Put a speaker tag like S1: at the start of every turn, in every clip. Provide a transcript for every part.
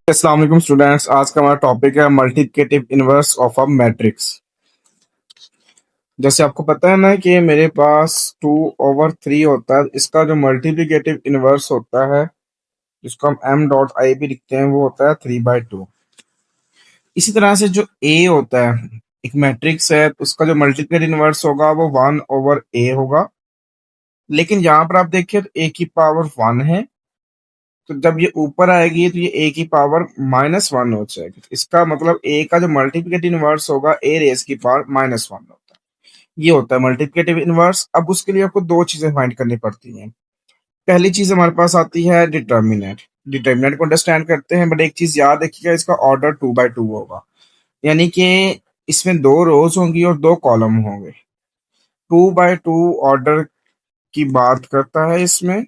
S1: अस्सलाम वालेकुम स्टूडेंट्स। आज का हमारा टॉपिक है multiplicative inverse of a matrix. जैसे आपको पता है ना कि मेरे पास 2/3 होता है, इसका जो मल्टीप्लिकेटिव इनवर्स होता है जिसको हम m डॉट आई भी लिखते हैं वो होता है 3/2। इसी तरह से जो a होता है, एक मैट्रिक्स है तो उसका जो मल्टीप्लिकेटिव इनवर्स होगा वो 1/a होगा। लेकिन यहाँ पर आप देखिए तो a की पावर 1 है, तो जब ये ऊपर आएगी तो ये a की पावर -1 हो जाएगी। इसका मतलब a का जो मल्टीप्लिकेटिव इनवर्स होगा a रेज की पावर -1 होता है। ये होता है मल्टीप्लिकेटिव इनवर्स। अब उसके लिए आपको दो चीजें फाइंड करनी पड़ती हैं। पहली चीज हमारे पास आती है डिटर्मिनेंट। डिटर्मिनेंट को अंडरस्टैंड करते हैं, बट एक चीज याद रखिएगा, इसका ऑर्डर 2/2 होगा। यानी कि इसमें दो रोज होंगी और दो कॉलम होंगे। 2/2 ऑर्डर की बात करता है इसमें।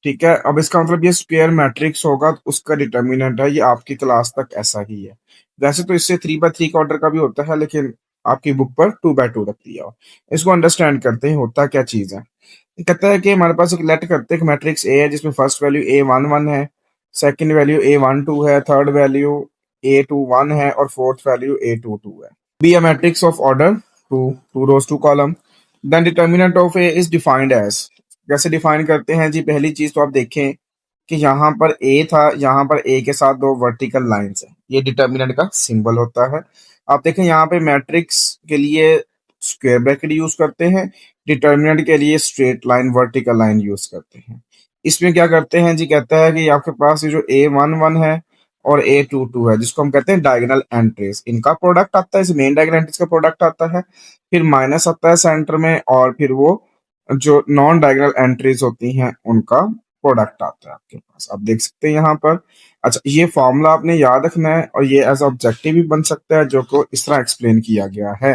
S1: ठीक है, अब इसका मतलब ये स्क्वायर मैट्रिक्स होगा तो उसका डिटर्मिनेंट है, ये आपकी क्लास तक ऐसा ही है। वैसे तो इससे 3/3 का ऑर्डर का भी होता है, लेकिन आपकी बुक पर 2/2 रख दिया हो। इसको अंडरस्टैंड करते हैं होता क्या चीज है। ये कहता है कि हमारे पास एक लेट करते हैं मैट्रिक्स ए है जिसमें फर्स्ट वैल्यू A11 है, सेकंड वैल्यू A12 है, थर्ड वैल्यू A21 है और फोर्थ वैल्यू A22 है। Be a matrix of order 2 rows 2 column। Then determinant of A is defined as. कैसे डिफाइन करते हैं जी? पहली चीज तो आप देखें कि यहाँ पर ए था, यहाँ पर ए के साथ दो वर्टिकल लाइंस है, ये डिटर्मिनेंट का सिंबल होता है। आप देखें यहाँ पे मैट्रिक्स के लिए स्क्वायर ब्रैकेट यूज करते हैं, डिटर्मिनेंट के लिए straight line vertical line use करते हैं। इसमें क्या करते हैं जी? कहता है कि आपके पास ये जो A11 है और A22 है जिसको हम कहते हैं डायगोनल एंट्रीज, इनका प्रोडक्ट आता है, इस मेन डायगोनल एंट्रीज का प्रोडक्ट आता है, फिर माइनस आता है सेंटर में, और फिर वो जो नॉन डायगोनल एंट्रीज होती हैं उनका प्रोडक्ट आता है आपके पास। आप देख सकते हैं यहाँ पर। अच्छा, ये फॉर्मूला आपने याद रखना है और ये एज ऑब्जेक्टिव भी बन सकता है, जो को इस तरह एक्सप्लेन किया गया है।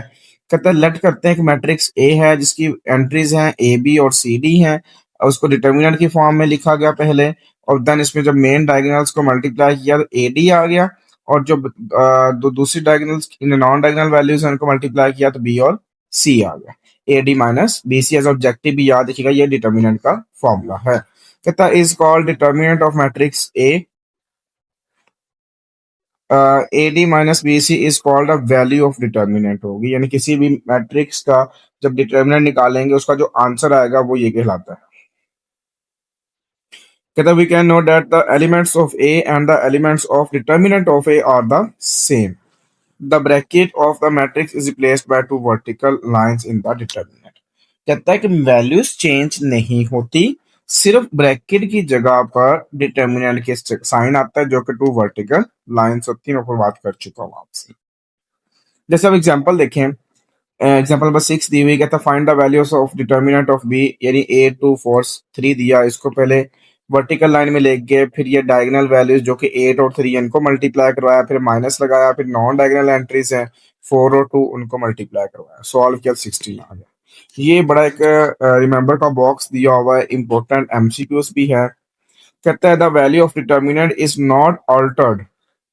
S1: कहते हैं लेट करते हैं कि मैट्रिक्स ए है जिसकी एंट्रीज हैं ए बी और सी डी हैं, और उसको डिटर्मिनेंट की फॉर्म में लिखा गया पहले, और देन इसमें जब मेन डायगोनल्स को मल्टीप्लाई किया तो ए डी आ गया, और जो दूसरी डायगोनल्स नॉन डायगोनल वैल्यूज हैं उनको मल्टीप्लाई किया तो बी और सी आ गया। A D minus B C as objective भी याद रखिएगा, ये डिटर्मिनेंट का फॉर्मूला है। कहता है is called determinant of matrix A. A D minus B C is called a value of determinant होगी, यानी किसी भी मैट्रिक्स का जब डिटर्मिनेंट निकालेंगे उसका जो आंसर आएगा वो ये कहलाता है। कहता we can note that the elements of A and the elements of determinant of A are the same. The bracket of the matrix is replaced by two vertical lines in the determinant. कहता है कि values change नहीं होती, सिर्फ bracket की जगह पर determinant के साइन आता है जो कि टू वर्टिकल लाइंस होती है। मैं ऊपर बात कर चुका हूँ आपसे। जैसे अब एग्जांपल देखें, एग्जांपल नंबर 6 दी हुई, कहता find the values of determinant of B, यानी A2 4 3 दिया, इसको पहले वर्टिकल लाइन में लेके गए, फिर ये डायगोनल वैल्यूज जो कि 8 और 3 इनको मल्टीप्लाई करवाया, फिर माइनस लगाया, फिर नॉन डायगोनल एंट्रीज हैं 4 और 2 उनको मल्टीप्लाई करवाया, सॉल्व किया 16 आ गया। ये बड़ा एक रिमेंबर का बॉक्स दिया हुआ है, इंपॉर्टेंट एमसीक्यूज भी है। कहता है the value of determinant is not Altered,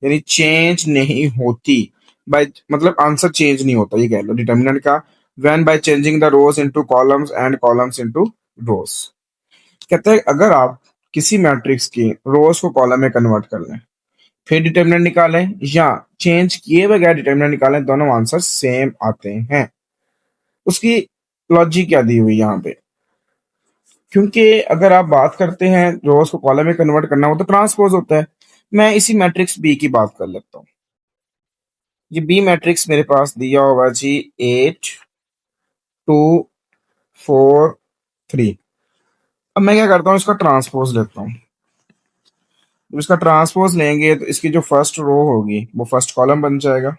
S1: यानी चेंज नहीं होती बाय, मतलब आंसर चेंज नहीं होता, ये कह लो डिटर्मिनेंट का, when by changing the rose into columns and columns into रोज। कहता है अगर आप किसी मैट्रिक्स की रोज को कॉलम में कन्वर्ट कर लें फिर डिटर्मिनेंट निकालें, या चेंज किए बगैर डिटर्मिनेंट निकालें, दोनों आंसर सेम आते हैं। उसकी लॉजिक क्या दी हुई यहाँ पे? क्योंकि अगर आप बात करते हैं रोज को कॉलम में कन्वर्ट करना, वो तो ट्रांसपोज होता है। मैं इसी मैट्रिक्स बी की बात कर लेता हूँ। ये बी मैट्रिक्स मेरे पास दिया होगा जी 8 2 4 3। अब मैं क्या करता हूँ, इसका ट्रांसपोज लेता हूँ। जब इसका ट्रांसपोज लेंगे तो इसकी जो फर्स्ट रो होगी वो फर्स्ट कॉलम बन जाएगा,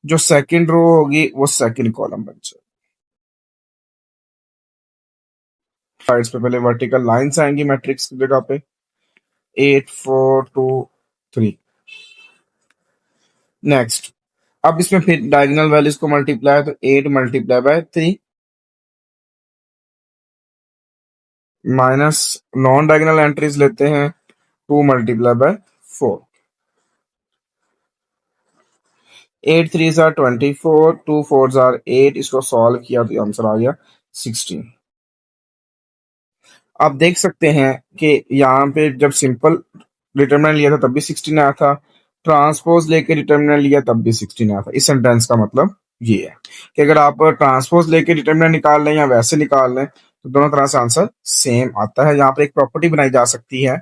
S1: जो सेकंड रो होगी वो सेकंड कॉलम बन जाएगा। साइड्स पे पहले वर्टिकल लाइंस आएंगी मैट्रिक्स की जगह पे, 8 4 2 3। नेक्स्ट, अब इसमें फिर डायगोनल वैल्यूज को मल्टीप्लाई, तो 8 × 3 माइनस नॉन डायगोनल एंट्रीज लेते हैं 2 × 4। 8 3s are 24, 2 4s are 8, इसको सॉल्व किया तो आंसर आ गया 16। आप देख सकते हैं कि यहाँ पे जब सिंपल डिटर्मिनेंट लिया था तब भी 16 आया था, ट्रांसपोज लेके डिटर्मिनेंट लिया तब भी 16 आया था। इस सेंटेंस का मतलब ये है कि अगर आप ट्रांसपोज लेके डिटर्मिनेंट निकाल लें या वैसे निकाल लें तो दोनों तरह से आंसर सेम आता है। यहाँ पर एक प्रॉपर्टी बनाई जा सकती है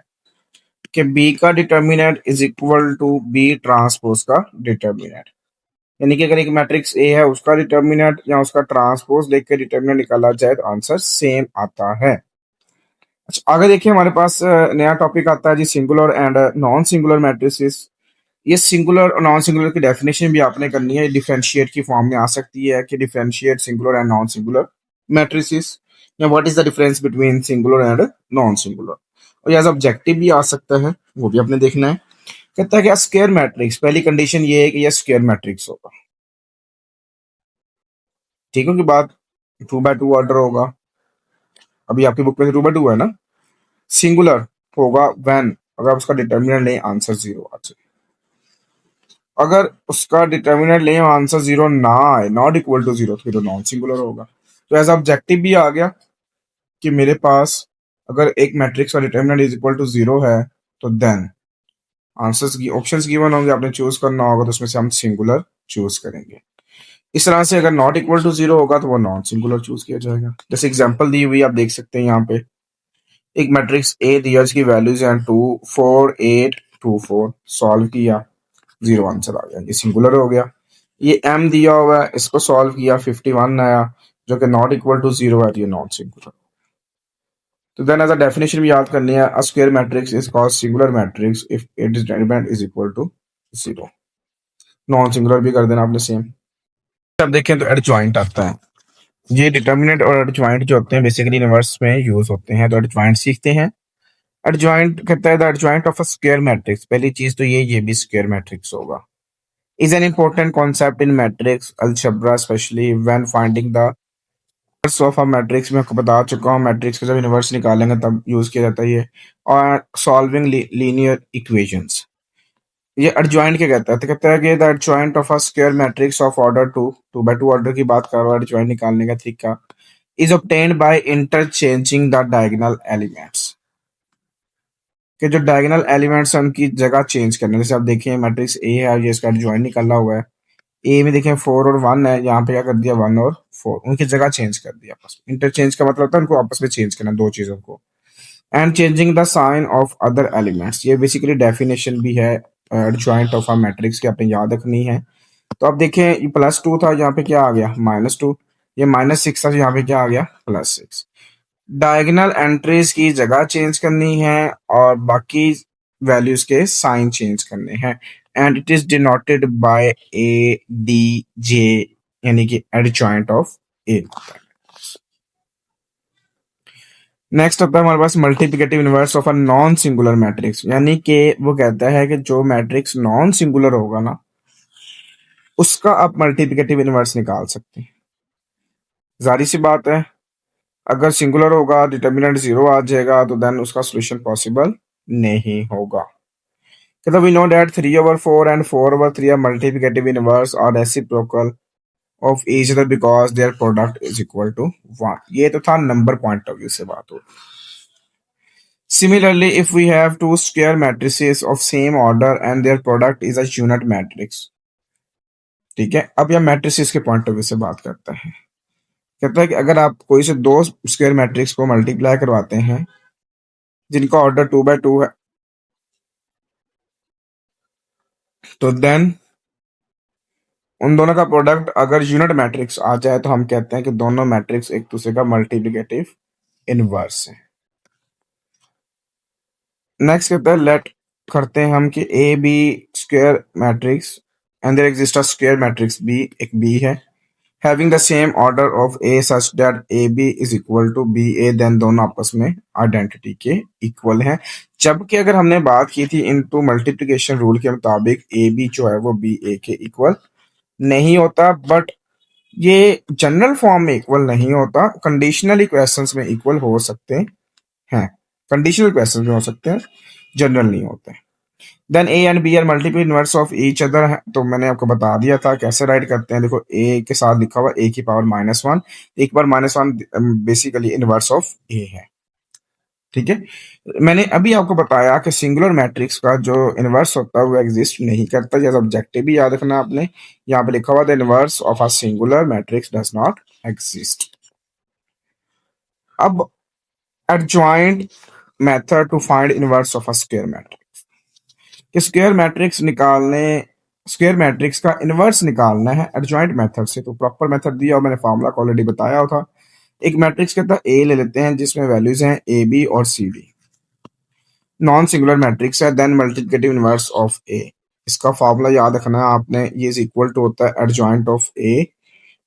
S1: कि बी का determinant is equal to B transpose का डिटर्मिनेंट, यानी कि अगर एक मैट्रिक्स ए है उसका डिटर्मिनेंट या उसका ट्रांसपोज लेके डिटर्मिनेंट निकाला जाए तो आंसर सेम आता है। अच्छा, आगे देखिए हमारे पास नया टॉपिक आता है जी, singular and non singular matrices. ये सिंगुलर और नॉन सिंगुलर की डेफिनेशन भी आपने करनी है, डिफरेंशिएट की फॉर्म में आ सकती है कि differentiate singular and non singular matrices, या what is the difference between singular and non singular. और एज ऑब्जेक्टिव भी आ सकता है, वो भी आपने देखना है। कहता है कि स्क्वायर मैट्रिक्स, पहली कंडीशन ये है कि यह स्क्वायर मैट्रिक्स होगा, ठीक है, कि बात 2 by 2 ऑर्डर होगा। अभी आपकी बुक में 2 by 2 है ना। सिंगुलर होगा व्हेन अगर उसका डिटर्मिनेंट लें आंसर 0 आ जाए। अगर उसका डिटर्मिनेंट लें आंसर 0 ना आए, नॉट इक्वल टू 0, तो फिर नॉन सिंगुलर होगा। तो एज ऑब्जेक्टिव भी आ गया कि मेरे पास अगर एक मैट्रिक्स का डिटर्मिनेंट इज इक्वल टू 0 है तो देन आंसर्स की ऑप्शंस गिवन होंगे, आपने चूज करना होगा, तो उसमें से हम सिंगुलर चूज करेंगे। इस तरह से अगर नॉट इक्वल टू 0 होगा तो वो नॉन सिंगुलर चूज किया जाएगा। जैसे एग्जांपल दी हुई आप देख सकते हैं यहाँ पे, एक मैट्रिक्स ए दिया जिसकी वैल्यूज हैं 2 4 8 2 4, सॉल्व किया 0 आंसर आ गया, ये सिंगुलर हो गया। ये एम दिया हुआ है, इसको सॉल्व किया 51 आया जो कि नॉट इक्वल टू 0 है, तो ये नॉन सिंगुलर। तो देन एज अ डेफिनेशन भी याद करनी है, a square matrix is called singular matrix if it is determinant is equal to 0। Non singular भी कर देना आपने सेम। अब देखें तो एडजॉइंट आता है। ये डिटर्मिनेंट और एडजॉइंट जो होते हैं बेसिकली इनवर्स में यूज होते हैं, तो एडजॉइंट सीखते हैं। एडजॉइंट कहता है the adjoint of a square matrix, पहली चीज तो ये भी स्क्वायर मैट्रिक्स होगा, is an important concept in matrix algebra specially when finding the inverse of a matrix. मैं आपको बता चुका हूँ मैट्रिक्स का जब इनवर्स निकालेंगे तब यूज किया जाता है ये, और सॉल्विंग लीनियर इक्वेशंस। ये एडजॉइंट क्या कहता है, तो कहता है कि the adjoint of a square matrix of order 2 order की बात कर रहा है एडजॉइंट निकालने का तरीका, is obtained by interchanging the diagonal elements, कि जो डायगोनल एलिमेंट्स हैं उनकी जगह चेंज करने। जैसे आप देखिए मैट्रिक्स ए है, ये इसका एडजॉइंट निकाला हुआ है, ए में देखें 4 और 1 है, यहाँ पे क्या कर दिया 1 और 4, उनकी जगह चेंज कर दिया आपस में। इंटरचेंज का मतलब होता है उनको आपस में चेंज करना, दो चीजों को। And changing the sign of other elements, ये बेसिकली डेफिनेशन भी है एडजॉइंट ऑफ अ मैट्रिक्स की, आपने याद रखनी है। तो अब देखें ये +2 था, यहाँ पे क्या आ गया -2, ये -6 था, तो यहाँ पे क्या आ गया +6। डायगोनल एंट्रीज की जगह चेंज करनी है और बाकी वैल्यूज के साइन चेंज करने हैं, and it is denoted by ADJ, यानी कि एडजॉइंट ऑफ ए। नेक्स्ट आता है हमारे पास multiplicative inverse of a non singular matrix, यानी कि वो कहता है कि जो मैट्रिक्स नॉन सिंगुलर होगा ना उसका आप मल्टीप्लिकेटिव इनवर्स निकाल सकते हैं। जारी सी बात है, अगर सिंगुलर होगा डिटर्मिनेंट 0 आ जाएगा तो देन उसका सोल्यूशन पॉसिबल नहीं होगा। कहता we know that 3/4 and 4/3 are multiplicative inverse और reciprocal of each other because their product is equal to 1। ये तो था नंबर पॉइंट ऑफ व्यू से बात हो। Similarly, if we have two square matrices of same order and their product is a unit matrix, ठीक है, अब यह मैट्रिसेस के पॉइंट ऑफ व्यू से बात करता है। कहता है कि अगर आप कोई से दो स्क्वायर मैट्रिक्स को मल्टीप्लाई करवाते हैं जिनका ऑर्डर 2/2 है, तो देन उन दोनों का प्रोडक्ट अगर यूनिट मैट्रिक्स आ जाए तो हम कहते हैं कि दोनों मैट्रिक्स एक दूसरे का मल्टीप्लिकेटिव इनवर्स है। नेक्स्ट कहता है लेट करते हैं हम कि A be square matrix and there exist a square matrix B, एक बी है, having the same order of A such that A B is equal to B A, then दोनों आपस में आइडेंटिटी के इक्वल हैं। जबकि अगर हमने बात की थी इनटू मल्टीप्लिकेशन रूल के मुताबिक ए बी जो है वो बी ए के इक्वल नहीं होता, बट ये जनरल फॉर्म में इक्वल नहीं होता, कंडीशनल इक्वेशंस में इक्वल हो सकते हैं, कंडीशनल इक्वेशंस में हो सकते हैं, जनरल नहीं होते। Then A and B are multiple inverse of each other है, तो मैंने आपको बता दिया था कैसे राइट करते हैं। देखो ए के साथ लिखा हुआ ए की पावर -1, एक बार -1 बेसिकली इनवर्स ऑफ ए है। ठीक है। मैंने अभी आपको बताया कि सिंगुलर मैट्रिक्स का जो इनवर्स होता है वो एग्जिस्ट नहीं करता। जैसे ऑब्जेक्टिव भी याद रखना आपने, यहाँ पे लिखा हुआ the inverse of a singular matrix does not exist. अब adjoint method to find inverse of a square matrix, कि स्क्वायर मैट्रिक्स का इनवर्स निकालना है एडजॉइंट मेथड से। तो प्रॉपर मेथड दिया और मैंने फार्मूला ऑलरेडी बताया था। एक मैट्रिक्स के अंदर ए ले लेते हैं जिसमें वैल्यूज हैं ए बी और C D, non singular matrix है, then multiplicative inverse of A. इसका फॉर्मूला याद रखना है आपने, ये इज इक्वल टू होता है adjoint of A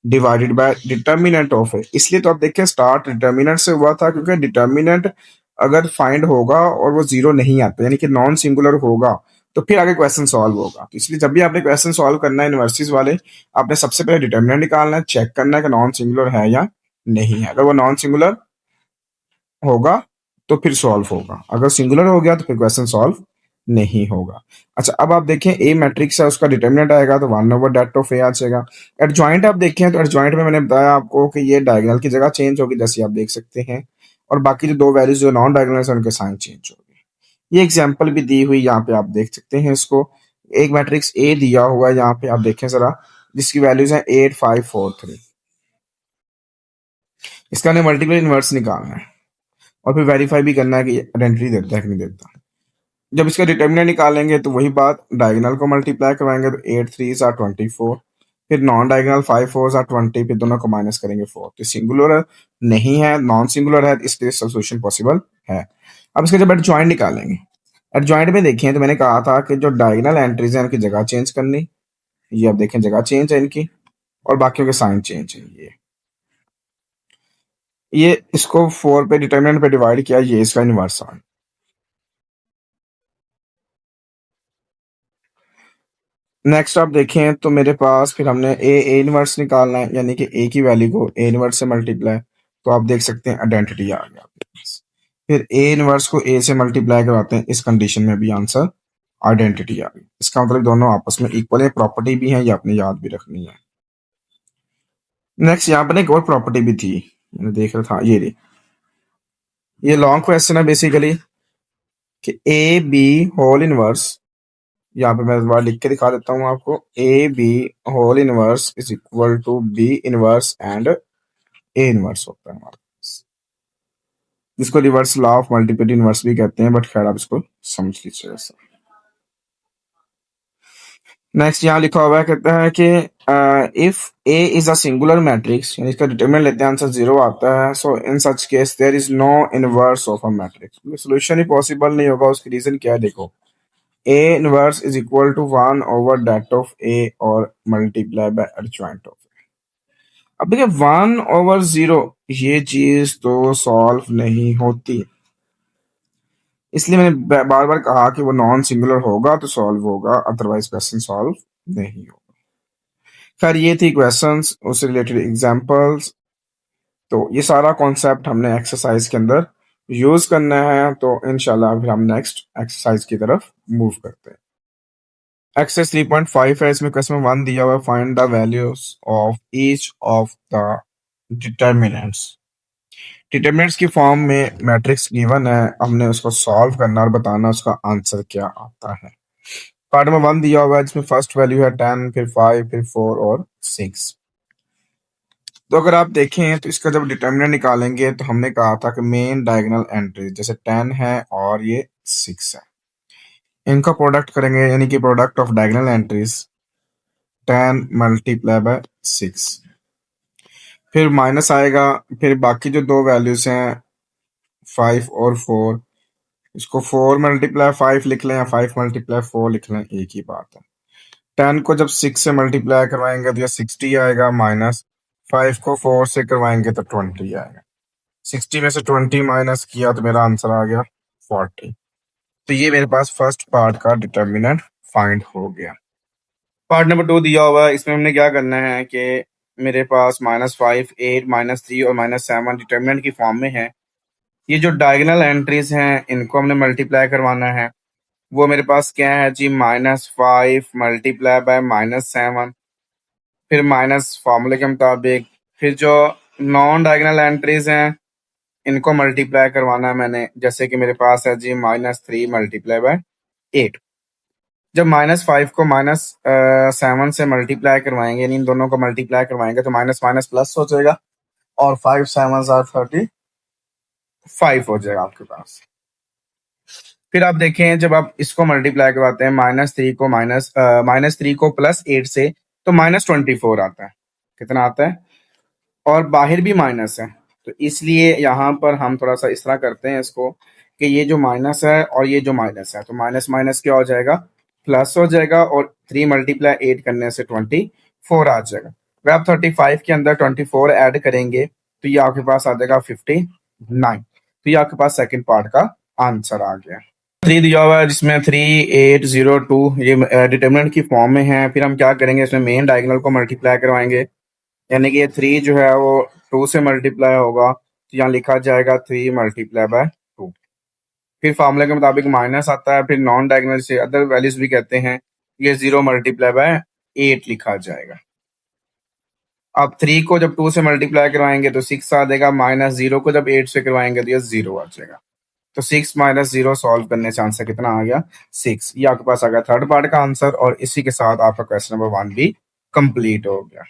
S1: divided by determinant of A. इसलिए तो आप देखिए स्टार्ट डिटर्मिनेंट से हुआ था, क्योंकि डिटर्मिनेंट अगर फाइंड होगा और वो जीरो नहीं आता यानी कि नॉन सिंगुलर होगा तो फिर आगे क्वेश्चन सॉल्व होगा। तो इसलिए जब भी आपने क्वेश्चन सॉल्व करना है इनवर्सिस वाले, आपने सबसे पहले डिटर्मिनेंट निकालना है, चेक करना है कि नॉन सिंगुलर है या नहीं है। अगर वो नॉन सिंगुलर होगा तो फिर सॉल्व होगा, अगर सिंगुलर हो गया तो फिर क्वेश्चन सॉल्व नहीं होगा। अच्छा, अब आप देखें ए मैट्रिक्स है, उसका डिटर्मिनेंट आएगा तो 1/dat ऑफ ए आ जाएगा। एडजॉइंट आप देखें तो एडजॉइंट में मैंने बताया आपको कि ये डायगोनल की जगह चेंज होगी, जैसे आप देख सकते हैं, और बाकी जो दो वैल्यूज जो नॉन डायगोनल है उनके साइन चेंज होंगे। ये एग्जाम्पल भी दी हुई यहाँ पे आप देख सकते हैं इसको। एक मैट्रिक्स ए दिया हुआ है यहाँ पे, आप देखें जरा, जिसकी वैल्यूज है 8 5 4 3। इसका हमें मल्टीपल इनवर्स निकालना है और फिर वेरीफाई भी करना है कि आइडेंटिटी देता है कि नहीं देता। जब इसका डिटर्मिनेंट निकालेंगे तो वही बात, डायगोनल को मल्टीप्लाई करवाएंगे तो 8 3 24, फिर नॉन डायगोनल 5 4 20, फिर दोनों को माइनस करेंगे 4। तो सिंगुलर नहीं है, नॉन सिंगुलर है, इसलिए सॉल्यूशन पॉसिबल है। अब इसका जब एडजॉइंट निकालेंगे, एडजॉइंट में देखिए तो मैंने कहा था कि जो डायगोनल एंट्रीज है उनकी जगह चेंज करनी, ये आप देखें जगह चेंज है इनकी, और बाकियों के साइन चेंज है। ये इसको 4 पे डिटर्मिनेंट पे डिवाइड किया, ये इसका इनवर्स आ। नेक्स्ट आप देखें तो मेरे पास फिर हमने ए इनवर्स निकालना है, यानी कि ए की वैल्यू को ए इनवर्स से मल्टीप्लाई, तो आप देख सकते हैं आइडेंटिटी आ गया आपके पास। फिर ए इनवर्स को ए से मल्टीप्लाई करवाते हैं, इस कंडीशन में भी आंसर आइडेंटिटी आ गई। इसका मतलब दोनों आपस में इक्वल है, प्रॉपर्टी भी है, ये आपने याद भी रखनी है। नेक्स्ट यहाँ पर एक और प्रॉपर्टी भी थी, मैंने देख रहा था, ये लॉन्ग क्वेश्चन है बेसिकली, कि ए बी होल इनवर्स, यहाँ पे मैं दोबारा लिख के दिखा देता हूँ आपको, A B whole inverse is equal to B inverse and A inverse होता है हमारे पास, जिसको reverse law of multiplicity inverse भी कहते हैं, बट खैर आप इसको समझ लीजिए ऐसा। नेक्स्ट यहाँ लिखा हुआ है, कहता है कि if A is a singular matrix, यानी इसका डिटरमिनेंट लेते हैं आंसर 0 आता है, so in such case there is no inverse of a matrix. Solution ही पॉसिबल नहीं होगा, उसकी रीजन क्या है देखो, A inverse is equal to 1/dat of A और multiply by adjoint of A। अब देखिए 1/0 ये चीज तो सॉल्व नहीं होती, इसलिए मैंने बार बार कहा कि वो नॉन सिंगुलर होगा तो सॉल्व होगा, अदरवाइज क्वेश्चन सॉल्व नहीं होगा। खैर ये थी क्वेश्चंस, उससे रिलेटेड एग्जांपल्स। तो ये सारा कॉन्सेप्ट हमने एक्सरसाइज के अंदर यूज करना है, तो इंशाल्लाह फिर हम नेक्स्ट एक्सरसाइज की तरफ मूव करते हैं। एक्सरसाइज 3.5 है, इसमें क्वेश्चन 1 दिया हुआ है, find the values of each of the determinants. Determinants की फॉर्म में मैट्रिक्स गिवन है, हमने उसको सॉल्व करना और बताना उसका आंसर क्या आता है। पार्ट नंबर 1 दिया हुआ है जिसमें फर्स्ट वैल्यू है 10, फिर 5, फिर 4 और 6। तो अगर आप देखें तो इसका जब डिटर्मिनेंट निकालेंगे तो हमने कहा था कि मेन डायगोनल एंट्री जैसे 10 है और ये 6 है, इनका प्रोडक्ट करेंगे, यानी कि product of diagonal entries 10 multiply by 6, फिर माइनस आएगा, फिर बाकी जो दो वैल्यूज हैं 5 और 4, इसको 4 मल्टीप्लाई 5 लिख लें या 5 मल्टीप्लाई 4 लिख लें, एक ही बात है। 10 को जब 6 से मल्टीप्लाई करवाएंगे तो ये 60 आएगा, माइनस 5 को 4 से करवाएंगे तो 20 आएगा। 60 में से 20 माइनस किया तो मेरा आंसर आ गया 40। तो ये मेरे पास फर्स्ट पार्ट का डिटर्मिनेंट फाइंड हो गया। पार्ट नंबर 2 दिया हुआ है, इसमें हमने क्या करना है कि मेरे पास -5, 8, -3 और -7 डिटर्मिनेंट की फॉर्म में है। ये जो डायगोनल एंट्रीज हैं इनको हमने मल्टीप्लाई करवाना है। वो मेरे पास क्या है जी, -5 मल्टीप्लाई बाय -7, फिर माइनस फार्मूले के मुताबिक, फिर जो नॉन डायगोनल एंट्रीज हैं इनको मल्टीप्लाई करवाना है मैंने, जैसे कि मेरे पास है जी -3 मल्टीप्लाई बाय 8। जब -5 को -7 से मल्टीप्लाई करवाएंगे, यानी इन दोनों को मल्टीप्लाई करवाएंगे, तो माइनस माइनस प्लस हो जाएगा और 5 7 आर 35 हो जाएगा आपके पास। फिर आप देखें, जब आप इसको मल्टीप्लाई करवाते हैं -3 को +8 से, तो -24 आता है। कितना आता है? और बाहर भी माइनस है, तो इसलिए यहाँ पर हम थोड़ा सा इस तरह करते हैं इसको कि ये जो माइनस है और ये जो माइनस है, तो माइनस माइनस क्या हो जाएगा? प्लस हो जाएगा, और 3 × 8 करने से 24 आ जाएगा। अगर आप 35 के अंदर 24 ऐड करेंगे तो ये आपके पास आ जाएगा 59। तो ये आपके पास सेकंड पार्ट का आंसर आ गया। 3 दिया हुआ है जिसमें 3802 ये डिटर्मिनेंट की फॉर्म में है। फिर हम क्या करेंगे, इसमें मेन डायगोनल को मल्टीप्लाई करवाएंगे, यानी कि ये 3 जो है वो 2 से मल्टीप्लाई होगा, तो यहाँ लिखा जाएगा 3 × 2। फिर फार्मूले के मुताबिक माइनस आता है, फिर नॉन डायगोनल से अदर वैल्यूज भी कहते हैं, ये 0 × 8 लिखा जाएगा। अब 3 को जब 2 से मल्टीप्लाई करवाएंगे तो 6 आ जाएगा, -0 को जब 8 से करवाएंगे तो ये 0 आ जाएगा। तो 6 - 0 सॉल्व करने से आंसर कितना आ गया? 6। ये आपके पास आ गया थर्ड पार्ट का आंसर, और इसी के साथ आपका क्वेश्चन नंबर 1 भी कंप्लीट हो गया।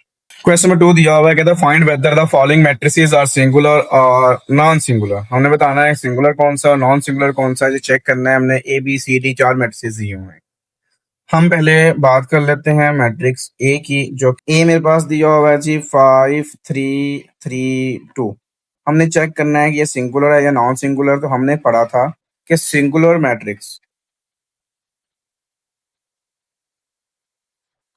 S1: क्वेश्चन नंबर 2 दिया हुआ है, कहता है find whether the following matrices are singular और नॉन सिंगुलर। हमने बताना है सिंगुलर कौन सा और नॉन सिंगुलर कौन सा है, ये चेक करना है। हमने ABCD 4 मैट्रिसेस दिए हुए हैं। हम पहले बात कर लेते हैं मैट्रिक्स ए की, जो ए मेरे पास दिया हुआ है जी 5 3 3 2। हमने चेक करना है कि ये सिंगुलर है या नॉन सिंगुलर। तो हमने पढ़ा था कि सिंगुलर मैट्रिक्स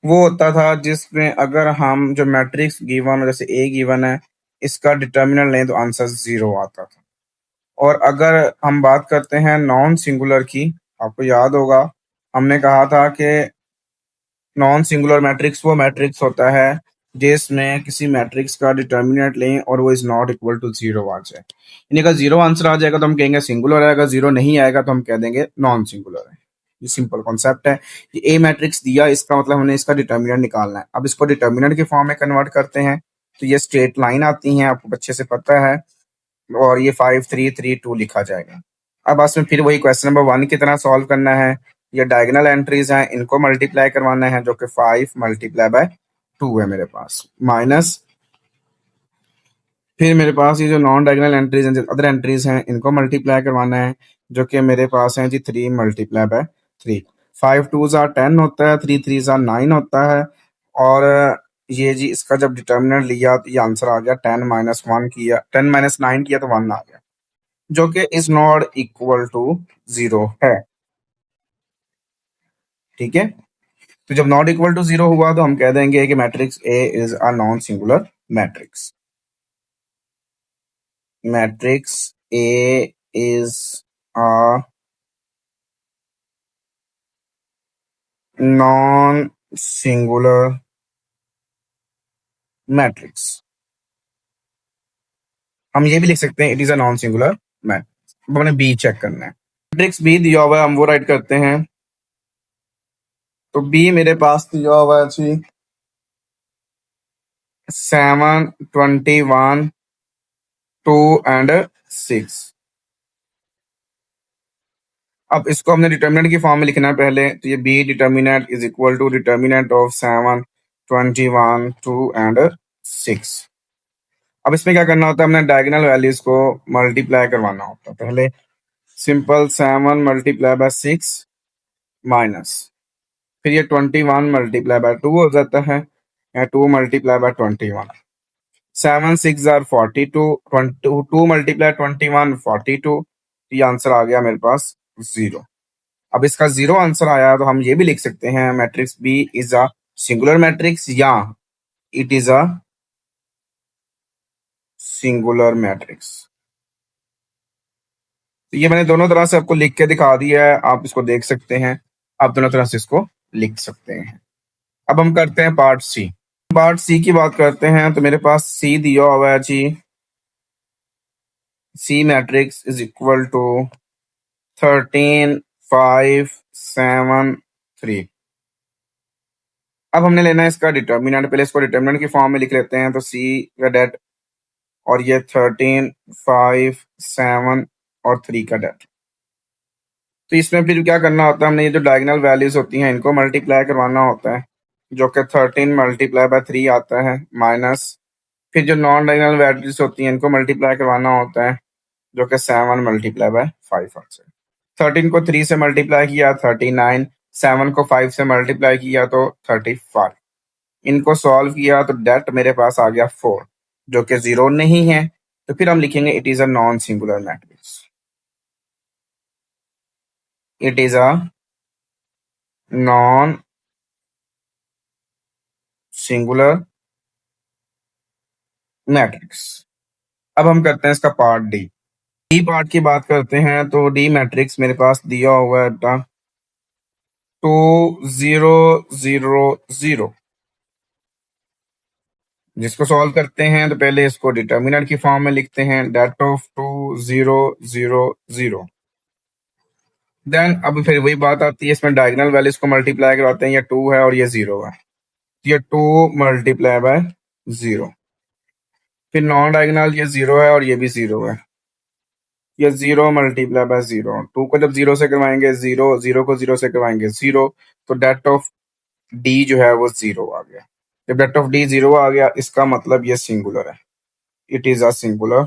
S1: वो होता था जिसमें अगर हम जो मैट्रिक्स गिवन, जैसे ए गिवन है, इसका डिटर्मिनेंट लें तो आंसर 0 आता था। और अगर हम बात करते हैं नॉन सिंगुलर की, आपको याद होगा हमने कहा था कि नॉन सिंगुलर मैट्रिक्स वो मैट्रिक्स होता है जिसमें किसी मैट्रिक्स का डिटर्मिनेंट लें और वो इज नॉट इक्वल टू 0 आ जाए। यानी अगर 0 आंसर आ जाएगा तो हम कहेंगे सिंगुलर है, अगर 0 नहीं आएगा तो हम कह देंगे नॉन सिंगुलर है। ये सिंपल कॉन्सेप्ट है कि ए मैट्रिक्स दिया, इसका मतलब हमने इसका डिटर्मिनेंट निकालना है। अब इसको डिटर्मिनेंट के फॉर्म में कन्वर्ट करते हैं तो ये स्ट्रेट लाइन आती है, आपको अच्छे से पता है, और ये 5 3 3 2 लिखा जाएगा। अब इसमें फिर वही क्वेश्चन नंबर 1 की तरह सॉल्व करना है। ये डायगोनल एंट्रीज हैं, इनको मल्टीप्लाई करवाना है, जो कि 5 × 2 है मेरे पास, माइनस फिर मेरे पास ये जो नॉन डायगोनल एंट्रीज हैं, अदर एंट्रीज हैं, इनको मल्टीप्लाई करवाना है, जो कि मेरे पास है जी 3 × 3। 5 2s are 10 होता है, 3 3s are 9 होता है, और ये जी इसका जब डिटर्मिनेंट लिया तो ये आंसर आ गया 10 - 1 किया, 10 - 9 किया तो 1 आ गया, जो कि इज नॉट इक्वल टू 0 है। ठीक है, तो जब नॉट इक्वल टू 0 हुआ तो हम कह देंगे कि matrix A is a non singular matrix. Matrix A is a non singular matrix. हम ये भी लिख सकते हैं it is a non singular matrix. अब हमने बी चेक करना है। मैट्रिक्स बी दिया हुआ है, हम वो राइट करते हैं। तो बी मेरे पास दिया हुआ है जी 7 21 2 एंड 6। अब इसको हमने डिटर्मिनेंट की फॉर्म में लिखना है पहले, तो ये B determinant is equal to determinant of 7 21 2 and 6। अब इसमें क्या करना होता है, हमने डायगोनल वैल्यूज को मल्टीप्लाई करवाना होता है। पहले सिंपल 7 × 6 माइनस, फिर ये 21 × 2 हो जाता है, या 2 × 21। 7 6 आर 42, 2 × 21 42। ये आंसर आ गया मेरे पास 0। अब इसका 0 आंसर आया तो हम ये भी लिख सकते हैं matrix B is a singular matrix, या it is a singular matrix. तो ये मैंने दोनों तरह से आपको लिख के दिखा दिया है, आप इसको देख सकते हैं, आप दोनों तरह से इसको लिख सकते हैं। अब हम करते हैं पार्ट सी। पार्ट सी की बात करते हैं, तो मेरे पास सी दिया हुआ है जी, C matrix is equal to 13 5 7 3। अब हमने लेना है इसका डिटर्मिनेंट। पहले इसको डिटर्मिनेंट की फॉर्म में लिख लेते हैं, तो सी डेट और ये 13, 5, 7 और 3 का डेट। तो इसमें फिर क्या करना होता है, हमने ये जो डायगोनल वैल्यूज होती हैं इनको मल्टीप्लाई करवाना होता है, जो कि 13 मल्टीप्लाई बाय 3 आता है, माइनस फिर जो नॉन डायगोनल वैल्यूज होती हैं इनको मल्टीप्लाई करवाना होता है, जो कि 7 मल्टीप्लाई बाय 5 आता है। 13 को 3 से मल्टीप्लाई किया 39, 7 को 5 से मल्टीप्लाई किया तो 35। इनको सॉल्व किया तो डेट मेरे पास आ गया 4, जो कि जीरो नहीं है। तो फिर हम लिखेंगे it is a non singular matrix. It is a non singular matrix. अब हम करते हैं इसका पार्ट डी। डी पार्ट की बात करते हैं तो डी मैट्रिक्स मेरे पास दिया हुआ है बेटा 2 0 0 0। जिसको सॉल्व करते हैं तो पहले इसको डिटर्मिनेंट की फॉर्म में लिखते हैं, डेट ऑफ 2 0 0 0। देन अब फिर वही बात आती है, इसमें डायगोनल वैल्यूज को मल्टीप्लाई करवाते हैं, ये 2 है और ये 0 है, ये 2 मल्टीप्लाई बाय 0। फिर नॉन डायगोनल ये 0 है और ये भी 0 है, ये 0 मल्टीप्लाई बाय 0। 2 को जब 0 से करवाएंगे 0, 0 को 0 से करवाएंगे 0, तो डेट ऑफ डी जो है वो 0 आ गया। जब डेट ऑफ डी 0 आ गया इसका मतलब ये सिंगुलर है, it is a singular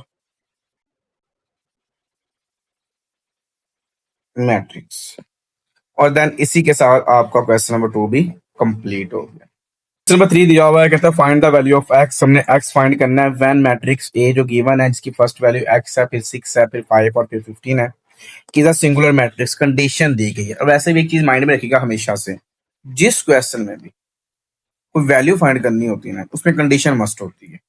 S1: matrix. और देन इसी के साथ आपका क्वेश्चन नंबर 2 भी कंप्लीट हो गया। क्वेश्चन नंबर 3 दिया हुआ है, कहता है find the value of x. हमने एक्स फाइंड करना है व्हेन मैट्रिक्स ए जो गिवन है जिसकी फर्स्ट वैल्यू एक्स है, फिर 6 है, फिर 5 और फिर 15 है, कि द सिंगुलर मैट्रिक्स। कंडीशन दी गई है। और वैसे भी एक चीज माइंड में रखिएगा हमेशा से, जिस क्वेश्चन में भी कोई वैल्यू फाइंड करनी होती है ना उसमें कंडीशन मस्ट होती है,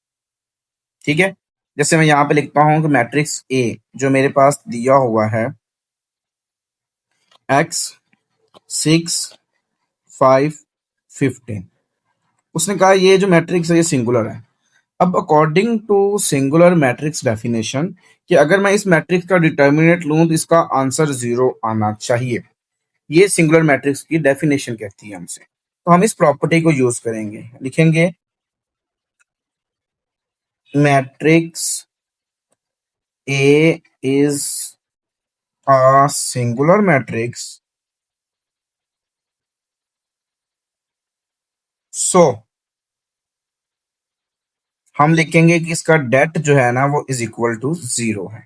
S1: ठीक है। जैसे मैं यहाँ पे लिखता हूँ कि मैट्रिक्स ए जो मेरे पास दिया हुआ है एक्स 6 5 15, उसने कहा ये जो मैट्रिक्स है ये सिंगुलर है। अब according to singular matrix definition, कि अगर मैं इस मैट्रिक्स का डिटर्मिनेंट लूं तो इसका आंसर 0 आना चाहिए, ये सिंगुलर मैट्रिक्स की डेफिनेशन कहती है हमसे। तो हम इस प्रॉपर्टी को यूज करेंगे, लिखेंगे matrix A is a singular matrix, so हम लिखेंगे कि इसका डेट जो है ना वो इज इक्वल टू 0 है।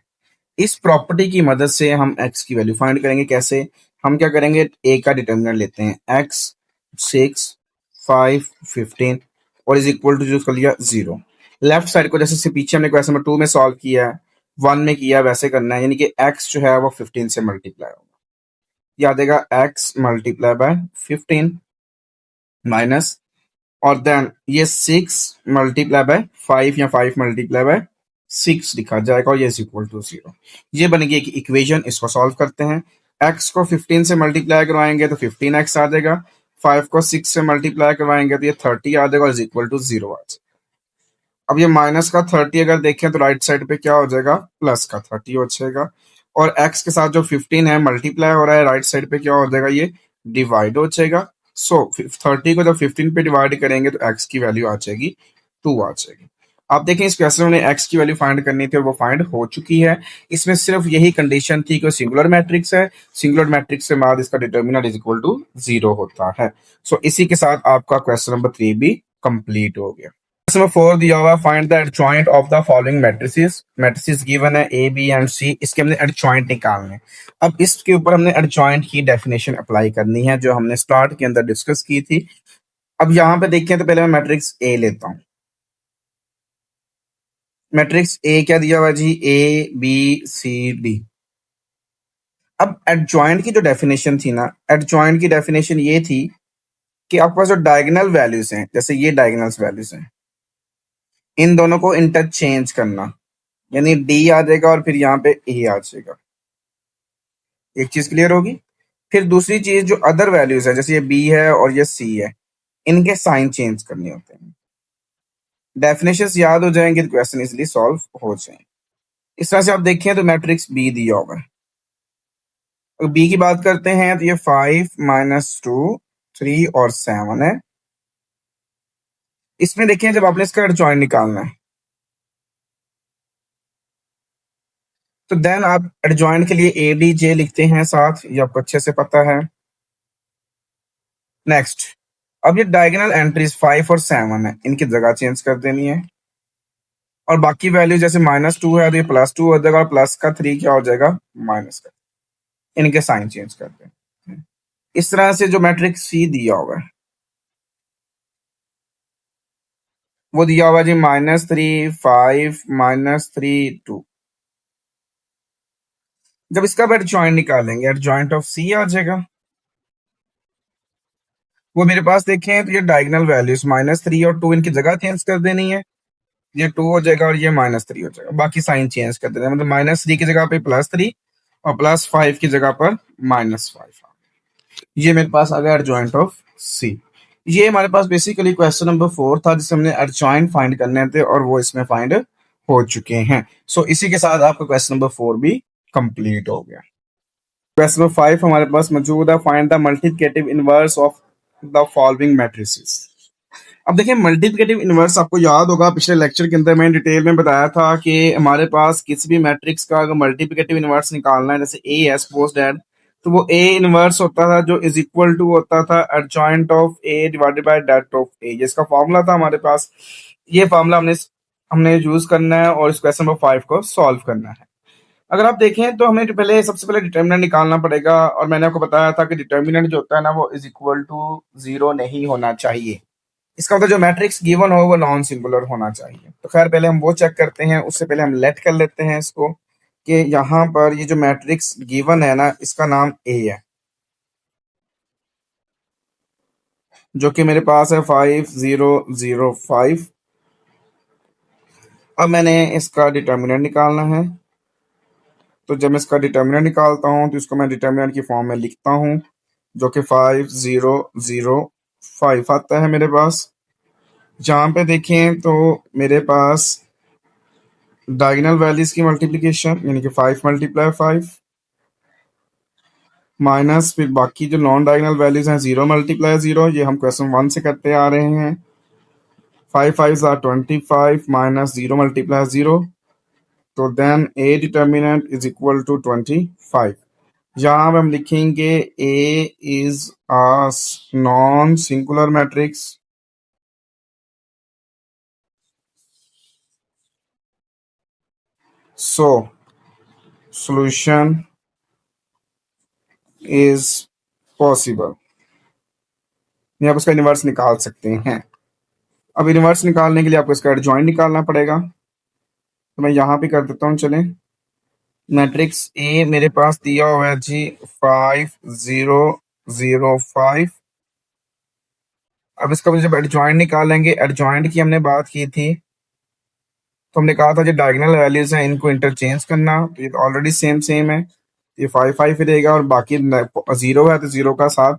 S1: इस प्रॉपर्टी की मदद से हम x की वैल्यू फाइंड करेंगे। कैसे? हम क्या करेंगे, a का डिटर्मिनेंट लेते हैं, x 6 5 15 और इज इक्वल टू यूज कर लिया 0। लेफ्ट साइड को जैसे से पीछे हमने क्वेश्चन नंबर 2 में सॉल्व किया है, 1 में किया, वैसे करना है, यानी कि x जो है वो 15 से मल्टीप्लाई होगा। याद देगा x मल्टीप्लाई बाय 15 माइनस, और देन ये 6 मल्टीप्लाई बाय 5 या 5 मल्टीप्लाई बाय 6 लिखा जाएगा और ये इज इक्वल टू 0। ये बनेगी एक इक्वेशन। इसको सॉल्व करते हैं, x को 15 से मल्टीप्लाई करवाएंगे तो 15x आ जाएगा, 5 को 6 से मल्टीप्लाई करवाएंगे तो ये 30 आ जाएगा और इज इक्वल टू 0 आ जाएगा। अब ये माइनस का 30 अगर देखें तो राइट साइड पे क्या हो जाएगा, प्लस का 30 हो जाएगा, और x के साथ जो 15 है मल्टीप्लाई हो रहा है, राइट साइड पे क्या हो जाएगा, ये डिवाइड हो जाएगा। सो 30 को जब 15 पे डिवाइड करेंगे तो x की वैल्यू आ जाएगी 2 आ जाएगी। आप देखें इस क्वेश्चन में x की वैल्यू फाइंड करनी थी और वो फाइंड हो चुकी है। इसमें सिर्फ यही कंडीशन थी कि सिंगुलर मैट्रिक्स है, सिंगुलर मैट्रिक्स के बाद इसका डिटर्मिनेंट इज इक्वल टू 0 होता है। सो इसी के साथ आपका क्वेश्चन नंबर 3 भी कंप्लीट हो गया। क्वेश्चन नंबर 4 दिया हुआ, find the adjoint of the following matrices. Matrices given है ए बी एंड सी, इसके हमने एडजॉइंट निकालने। अब इसके ऊपर हमने एडजॉइंट की डेफिनेशन अप्लाई करनी है जो हमने स्टार्ट के अंदर डिस्कस की थी। अब यहाँ पे देखें तो पहले मैं मैट्रिक्स ए लेता हूँ। मैट्रिक्स ए क्या दिया हुआ जी, ए बी सी डी। अब एडजॉइंट की जो डेफिनेशन थी ना, एडजॉइंट की डेफिनेशन ये थी कि आपके पास जो डायगोनल वैल्यूज हैं, जैसे ये डायगोनल वैल्यूज हैं, इन दोनों को इंटरचेंज करना, यानी डी आ जाएगा और फिर यहाँ पे ए आ जाएगा। एक चीज क्लियर होगी। फिर दूसरी चीज जो अदर वैल्यूज है, जैसे ये बी है और ये सी है, इनके साइन चेंज करने होते हैं। डेफिनेशंस याद हो जाएंगे तो क्वेश्चन इजिली सॉल्व हो जाएंगे। इस तरह से आप देखें तो मैट्रिक्स बी दिया होगा है। अगर बी की बात करते हैं तो ये 5 -2 3 और 7 है। इसमें देखिए जब आपने इसका एडजॉइंट निकालना है तो देन आप एडजॉइंट के लिए ए डी जे लिखते हैं साथ, ये आपको अच्छे से पता है। नेक्स्ट, अब ये डायगोनल एंट्रीज 5 और 7 है, इनकी जगह चेंज कर देनी है। और बाकी वैल्यू जैसे -2 है तो ये +2 हो जाएगा, और प्लस का 3 क्या हो जाएगा, माइनस का। इनके साइन चेंज कर दें। इस तरह से जो मैट्रिक्स सी दिया हुआ है वो दिया हुआ है जी -3 5 -3 2। जब इसका आप एडजॉइंट निकालेंगे, एडजॉइंट ऑफ सी आ जाएगा। वो मेरे पास देखें तो ये डायगोनल वैल्यूज -3 और 2, इनकी जगह चेंज कर देनी है। ये 2 हो जाएगा और ये -3 हो जाएगा, बाकी साइन चेंज कर देना है। मतलब -3 की जगह पे +3 और +5 की जगह पर -5। ये मेरे पास आ गया एडजॉइंट ऑफ सी। ये हमारे पास बेसिकली क्वेश्चन नंबर 4 था जिसमें हमने एडजॉइंट फाइंड करने थे और वो इसमें फाइंड हो चुके हैं। सो इसी के साथ आपका क्वेश्चन नंबर 4 भी कंप्लीट हो गया। क्वेश्चन नंबर 5 हमारे पास मौजूद है, find the multiplicative inverse of the following matrices. अब देखिए मल्टीप्लिकेटिव इनवर्स आपको याद होगा, पिछले लेक्चर के अंदर मैंने डिटेल में बताया था कि हमारे पास किसी भी मैट्रिक्स का अगर मल्टीप्लिकेटिव इनवर्स निकालना है, जैसे ए है सपोज दैट, तो वो ए इनवर्स होता था जो इज इक्वल टू होता था adjoint of A divided by that of A. जिसका फॉर्मूला था हमारे पास, ये फॉर्मूला हमने हमने यूज करना है और इस क्वेश्चन नंबर 5 को सॉल्व करना है। अगर आप देखें तो हमें पहले सबसे पहले डिटर्मिनेंट निकालना पड़ेगा, और मैंने आपको बताया था कि डिटर्मिनेंट जो होता है ना वो इज इक्वल टू 0 नहीं होना चाहिए। इसका मतलब जो मैट्रिक्स गिवन हो वो नॉन सिंगुलर होना चाहिए। तो खैर पहले हम वो चेक करते हैं, उससे पहले हम लेट कर लेते हैं इसको कि यहाँ पर ये जो मैट्रिक्स गिवन है ना इसका नाम ए है, जो कि मेरे पास है 5 0 0 5। अब मैंने इसका डिटर्मिनेंट निकालना है, तो जब मैं इसका डिटर्मिनेंट निकालता हूँ तो इसको मैं डिटर्मिनेंट की फॉर्म में लिखता हूँ, जो कि 5 0 0 5 आता है मेरे पास। जहाँ पे देखें तो मेरे पास डायगोनल वैल्यूज की मल्टीप्लिकेशन यानी कि 5 × 5 माइनस फिर बाकी जो नॉन डायगोनल वैल्यूज हैं 0 × 0, ये हम क्वेश्चन 1 से करते आ रहे हैं। 5 5 आर 25 माइनस 0 × 0, तो then A determinant is equal to 25। यहाँ पे हम लिखेंगे A is a non singular matrix, so solution is possible. आप उसका इनवर्स निकाल सकते हैं। अब इनवर्स निकालने के लिए आपको इसका एडजॉइंट निकालना पड़ेगा, तो मैं यहाँ पे कर देता हूँ। चलें, मैट्रिक्स ए मेरे पास दिया हुआ है जी 5 0 0 5। अब इसका जब एडजॉइंट निकालेंगे, एडजॉइंट की हमने बात की थी, तो हमने कहा था जो डायगोनल वैल्यूज हैं इनको इंटरचेंज करना, तो ये ऑलरेडी सेम सेम है, ये 5 5 ही रहेगा, और बाकी 0 है तो 0 का साथ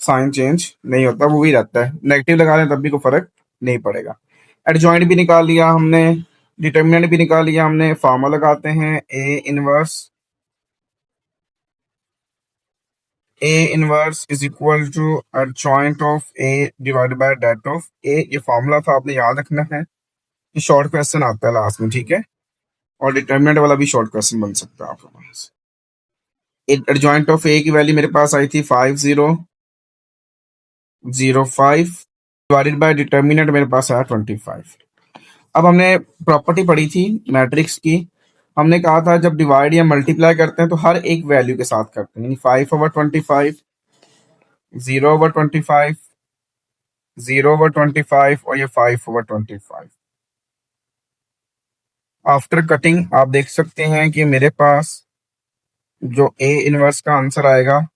S1: साइन चेंज नहीं होता, वो भी रहता है। नेगेटिव लगा लें तब भी कोई फर्क नहीं पड़ेगा। एडजॉइंट भी निकाल लिया हमने, डिटर्मिनेंट भी निकाल लिया हमने। फार्मूला लगाते हैं A inverse is equal to adjoint of A divided by that of A. ये फार्मूला था, आपने याद रखना है। ये शॉर्ट क्वेश्चन आता है लास्ट में, ठीक है, और डिटर्मिनेंट वाला भी शॉर्ट क्वेश्चन बन सकता है आपके पास। एडजॉइंट ऑफ ए की वैल्यू मेरे पास आई थी 5 0 0 5 डिवाइडेड बाय डिटर्मिनेंट मेरे पास आया 25। अब हमने प्रॉपर्टी पढ़ी थी मैट्रिक्स की, हमने कहा था जब डिवाइड या मल्टीप्लाई करते हैं तो हर एक वैल्यू के साथ करते हैं, यानी 5/25, 0/25, 0/25 और ये 5/25। आफ्टर कटिंग आप देख सकते हैं कि मेरे पास जो ए इनवर्स का आंसर आएगा,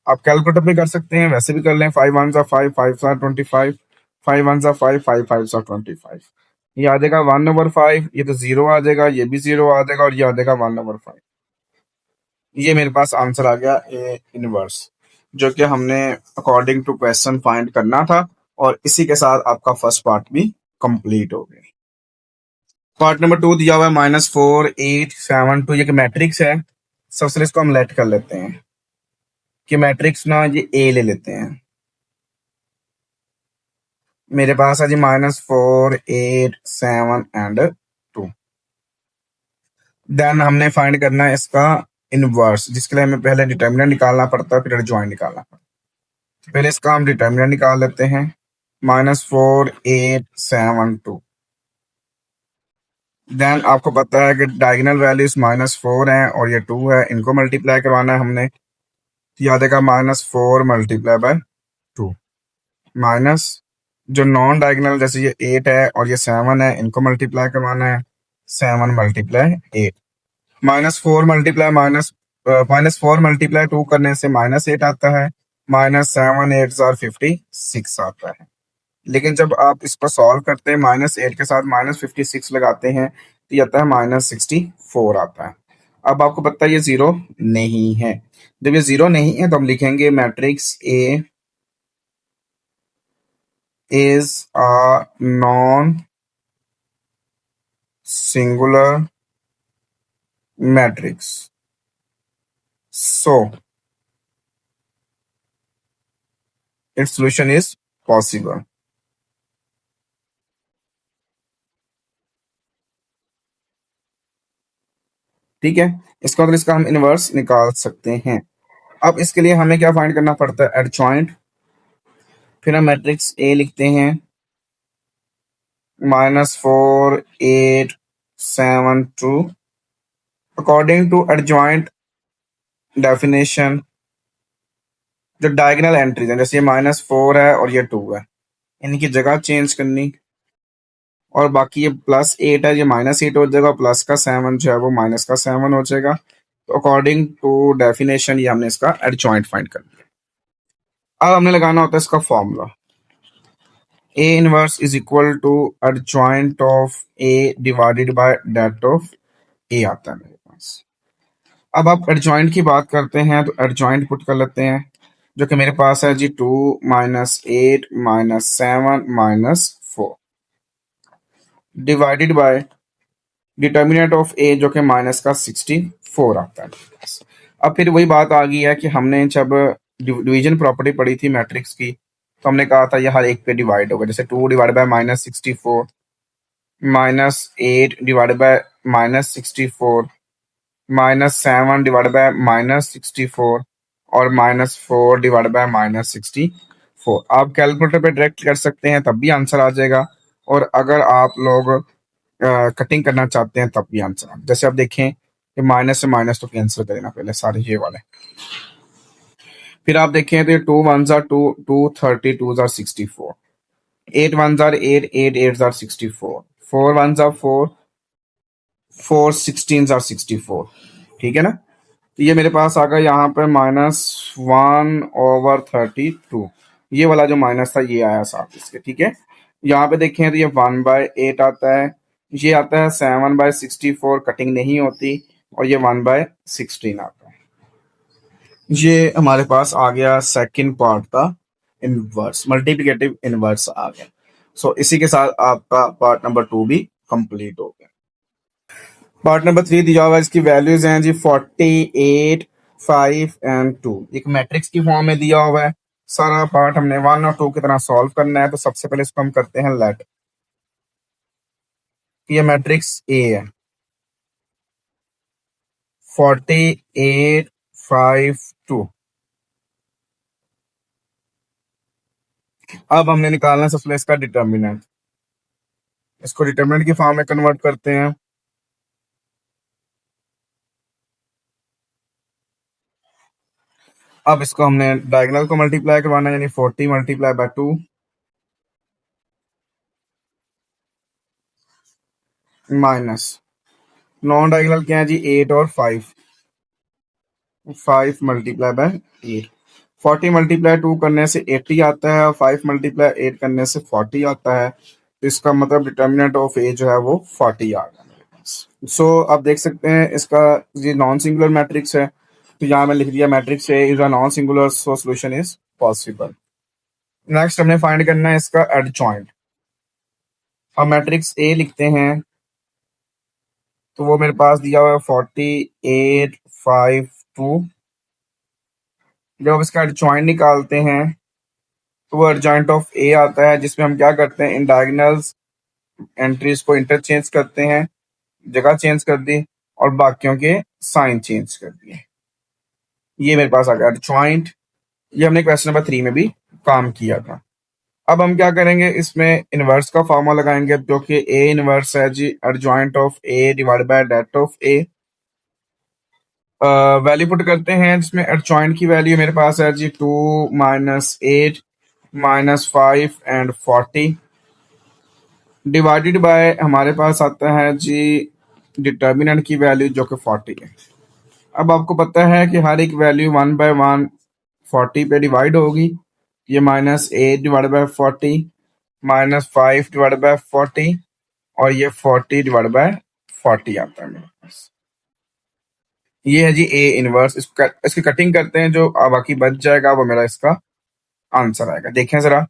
S1: आप कैलकुलेटर में कर सकते हैं, वैसे भी कर लें। 5 1 5 5 25, 5 1 5 5 5 25। ये आ जाएगा 1/5, ये तो 0 आ जाएगा, ये भी 0 आ जाएगा, और ये आ जाएगा 1/5। ये मेरे पास आंसर आ गया ए इनवर्स, जो कि हमने अकॉर्डिंग टू क्वेश्चन फाइंड करना था। और इसी के साथ आपका फर्स्ट पार्ट भी कंप्लीट हो गया। पार्ट नंबर 2 दिया हुआ है -4 8 7 2, ये मैट्रिक्स है। सबसे इसको हम लेट कर लेते हैं कि मैट्रिक्स ना ये ए ले लेते हैं। मेरे पास है जी -4 8 7 एंड 2। देन हमने फाइंड करना है इसका इनवर्स, जिसके लिए हमें पहले डिटर्मिनेंट निकालना पड़ता है, फिर एडजॉइंट निकालना पड़ता है। पहले इसका हम डिटर्मिनेंट निकाल लेते हैं, -4 8 7 2। देन आपको पता है कि डायगोनल वैल्यूज -4 है और ये 2 है, इनको मल्टीप्लाई करवाना है हमने। तो याद आएगा -4 मल्टीप्लाई बाय 2 माइनस जो नॉन डायगोनल जैसे ये 8 है और ये 7 है, इनको मल्टीप्लाई करवाना है, 7 मल्टीप्लाई 8। -4 मल्टीप्लाई 2 करने से -8 आता है, -7 8 56 आता है। लेकिन जब आप इसको सॉल्व करते हैं, -8 के साथ -56 लगाते हैं, तो ये आता है -64 आता है। अब आपको पता है ये जीरो नहीं है। जब ये जीरो नहीं है तो हम लिखेंगे matrix A is a non singular matrix, so it's solution is possible. ठीक है, इसका मतलब इसका हम इनवर्स निकाल सकते हैं। अब इसके लिए हमें क्या फाइंड करना पड़ता है, एडजॉइंट। फिर हम मैट्रिक्स ए लिखते हैं, -4 8 7 2। अकॉर्डिंग टू एडजॉइंट डेफिनेशन, जो डायगोनल एंट्रीज है, जैसे ये -4 है और ये 2 है, इनकी जगह चेंज करनी, और बाकी ये +8 है, ये -8 हो जाएगा, प्लस का 7 जो है वो माइनस का 7 हो जाएगा। तो अकॉर्डिंग टू डेफिनेशन ये हमने इसका एडजॉइंट फाइंड कर लिया। अब हमने लगाना होता है इसका formula, A inverse is equal to adjoint of A divided by det of A आता है मेरे पास। अब आप एडजॉइंट की बात करते हैं तो एडजॉइंट पुट कर लेते हैं, जो कि मेरे पास है जी 2 -8 -7 -4 divided by determinant of A जो कि -64 आता है। अब फिर वही बात आ गई है कि हमने जब डिवीजन प्रॉपर्टी पढ़ी थी मैट्रिक्स की, तो हमने कहा था यह हर एक पे डिवाइड होगा, जैसे 2 divide by -64, -8 divide bye -64, -7 divide bye -64 और -4 डिवाइड बाय -64। आप कैलकुलेटर पे डायरेक्ट कर सकते हैं तब भी आंसर आ जाएगा, और अगर आप लोग कटिंग करना चाहते हैं तब भी आंसर आ, जैसे आप देखें कि माइनस से माइनस तो कैंसिल करेना पहले सारे ये वाले। फिर आप देखें तो ये 2 1 2 2 30 2 64, 8 1 8 8 8 64, 4 1 4 4 16 64। ठीक है ना, तो ये मेरे पास आ गया यहाँ पे -1/32, ये वाला जो माइनस था ये आया साथ इसके। ठीक है, यहाँ पे देखें तो ये 1/8 आता है, ये आता है 7/64, कटिंग नहीं होती, और ये 1/16 आता है। ये हमारे पास आ गया सेकंड पार्ट का इनवर्स, मल्टीप्लिकेटिव इनवर्स आ गया। सो इसी के साथ आपका पार्ट नंबर 2 भी कंप्लीट हो गया। पार्ट नंबर 3 दिया हुआ है, इसकी वैल्यूज हैं जी 48 5 एंड 2, एक मैट्रिक्स की फॉर्म में दिया हुआ है। सारा पार्ट हमने 1 और 2 की तरह सॉल्व करना है। तो सबसे पहले इसको हम करते हैं लेट, ये मैट्रिक्स ए है, 48 5 2। अब हमने निकालना है सबसे पहले इसका डिटर्मिनेंट, इसको डिटर्मिनेंट की फॉर्म में कन्वर्ट करते हैं। अब इसको हमने डायगोनल को मल्टीप्लाई करवाना है, यानी 40 multiply by 2 minus non diagonal क्या है जी 8 और 5, 5 मल्टीप्लाई बाय 8। 40 मल्टीप्लाई 2 करने से 80 आता है और 5 मल्टीप्लाई 8 करने से 40 आता है। तो इसका मतलब डिटर्मिनेंट ऑफ ए जो है वो 40 आ गया मेरे पास। सो आप देख सकते हैं इसका ये नॉन सिंगुलर मैट्रिक्स है, तो यहाँ मैं लिख दिया matrix A is a non singular, so solution is possible. Next हमने फाइंड करना है इसका एडजॉइंट। अब मैट्रिक्स ए लिखते हैं, तो वो मेरे पास दिया हुआ है 48 5 2। जब आप इसका एडजॉइंट निकालते हैं तो वो एडजॉइंट ऑफ ए आता है, जिसमें हम क्या करते हैं, इन डायगोनल्स एंट्रीज को इंटरचेंज करते हैं, जगह चेंज कर दी, और बाकियों के साइन चेंज कर दिए। ये मेरे पास आ गया एडजॉइंट। ये हमने क्वेश्चन नंबर 3 में भी काम किया था। अब हम क्या करेंगे, इसमें इनवर्स का फॉर्मूला लगाएंगे, जो कि ए इनवर्स है जी adjoint of A divide by det of A. Value put करते हैं, जिसमें एडजॉइंट की वैल्यू मेरे पास है जी 2 -8 -5 एंड 40 डिवाइडेड बाय हमारे पास आता है जी डिटर्मिनेंट की वैल्यू जो कि 40 है। अब आपको पता है कि हर एक वैल्यू 1/1 40 पे डिवाइड होगी। ये -8 डिवाइड बाय 40 -5 डिवाइड बाय 40 और ये 40 डिवाइड बाय 40 आता है मेरे पास। ये है जी ए इनवर्स। इसकी कटिंग करते हैं, जो बाकी बच जाएगा वो मेरा इसका आंसर आएगा। देखें जरा,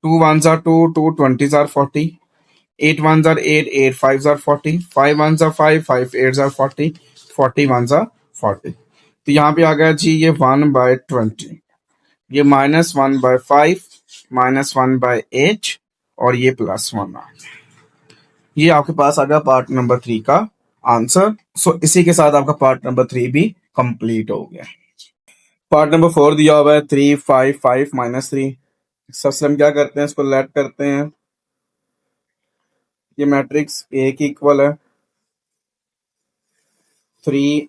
S1: 2 1s are 2, 2 20s are 40, 8 1s are 8, 8 5s are 40, 5 1s are 5, 5 8s are 40, 40 1s are 40। तो यहाँ पे आ गया जी ये 1/20, ये -1/5 -1/8 और ये +1 आ गया। ये आपके पास आ गया पार्ट नंबर 3 का आंसर। सो इसी के साथ आपका पार्ट नंबर 3 भी कंप्लीट हो गया। पार्ट नंबर 4 दिया हुआ है 3 5 5 -3। सबसे हम क्या करते हैं, इसको लेट करते हैं। ये मैट्रिक्स ए की इक्वल है 3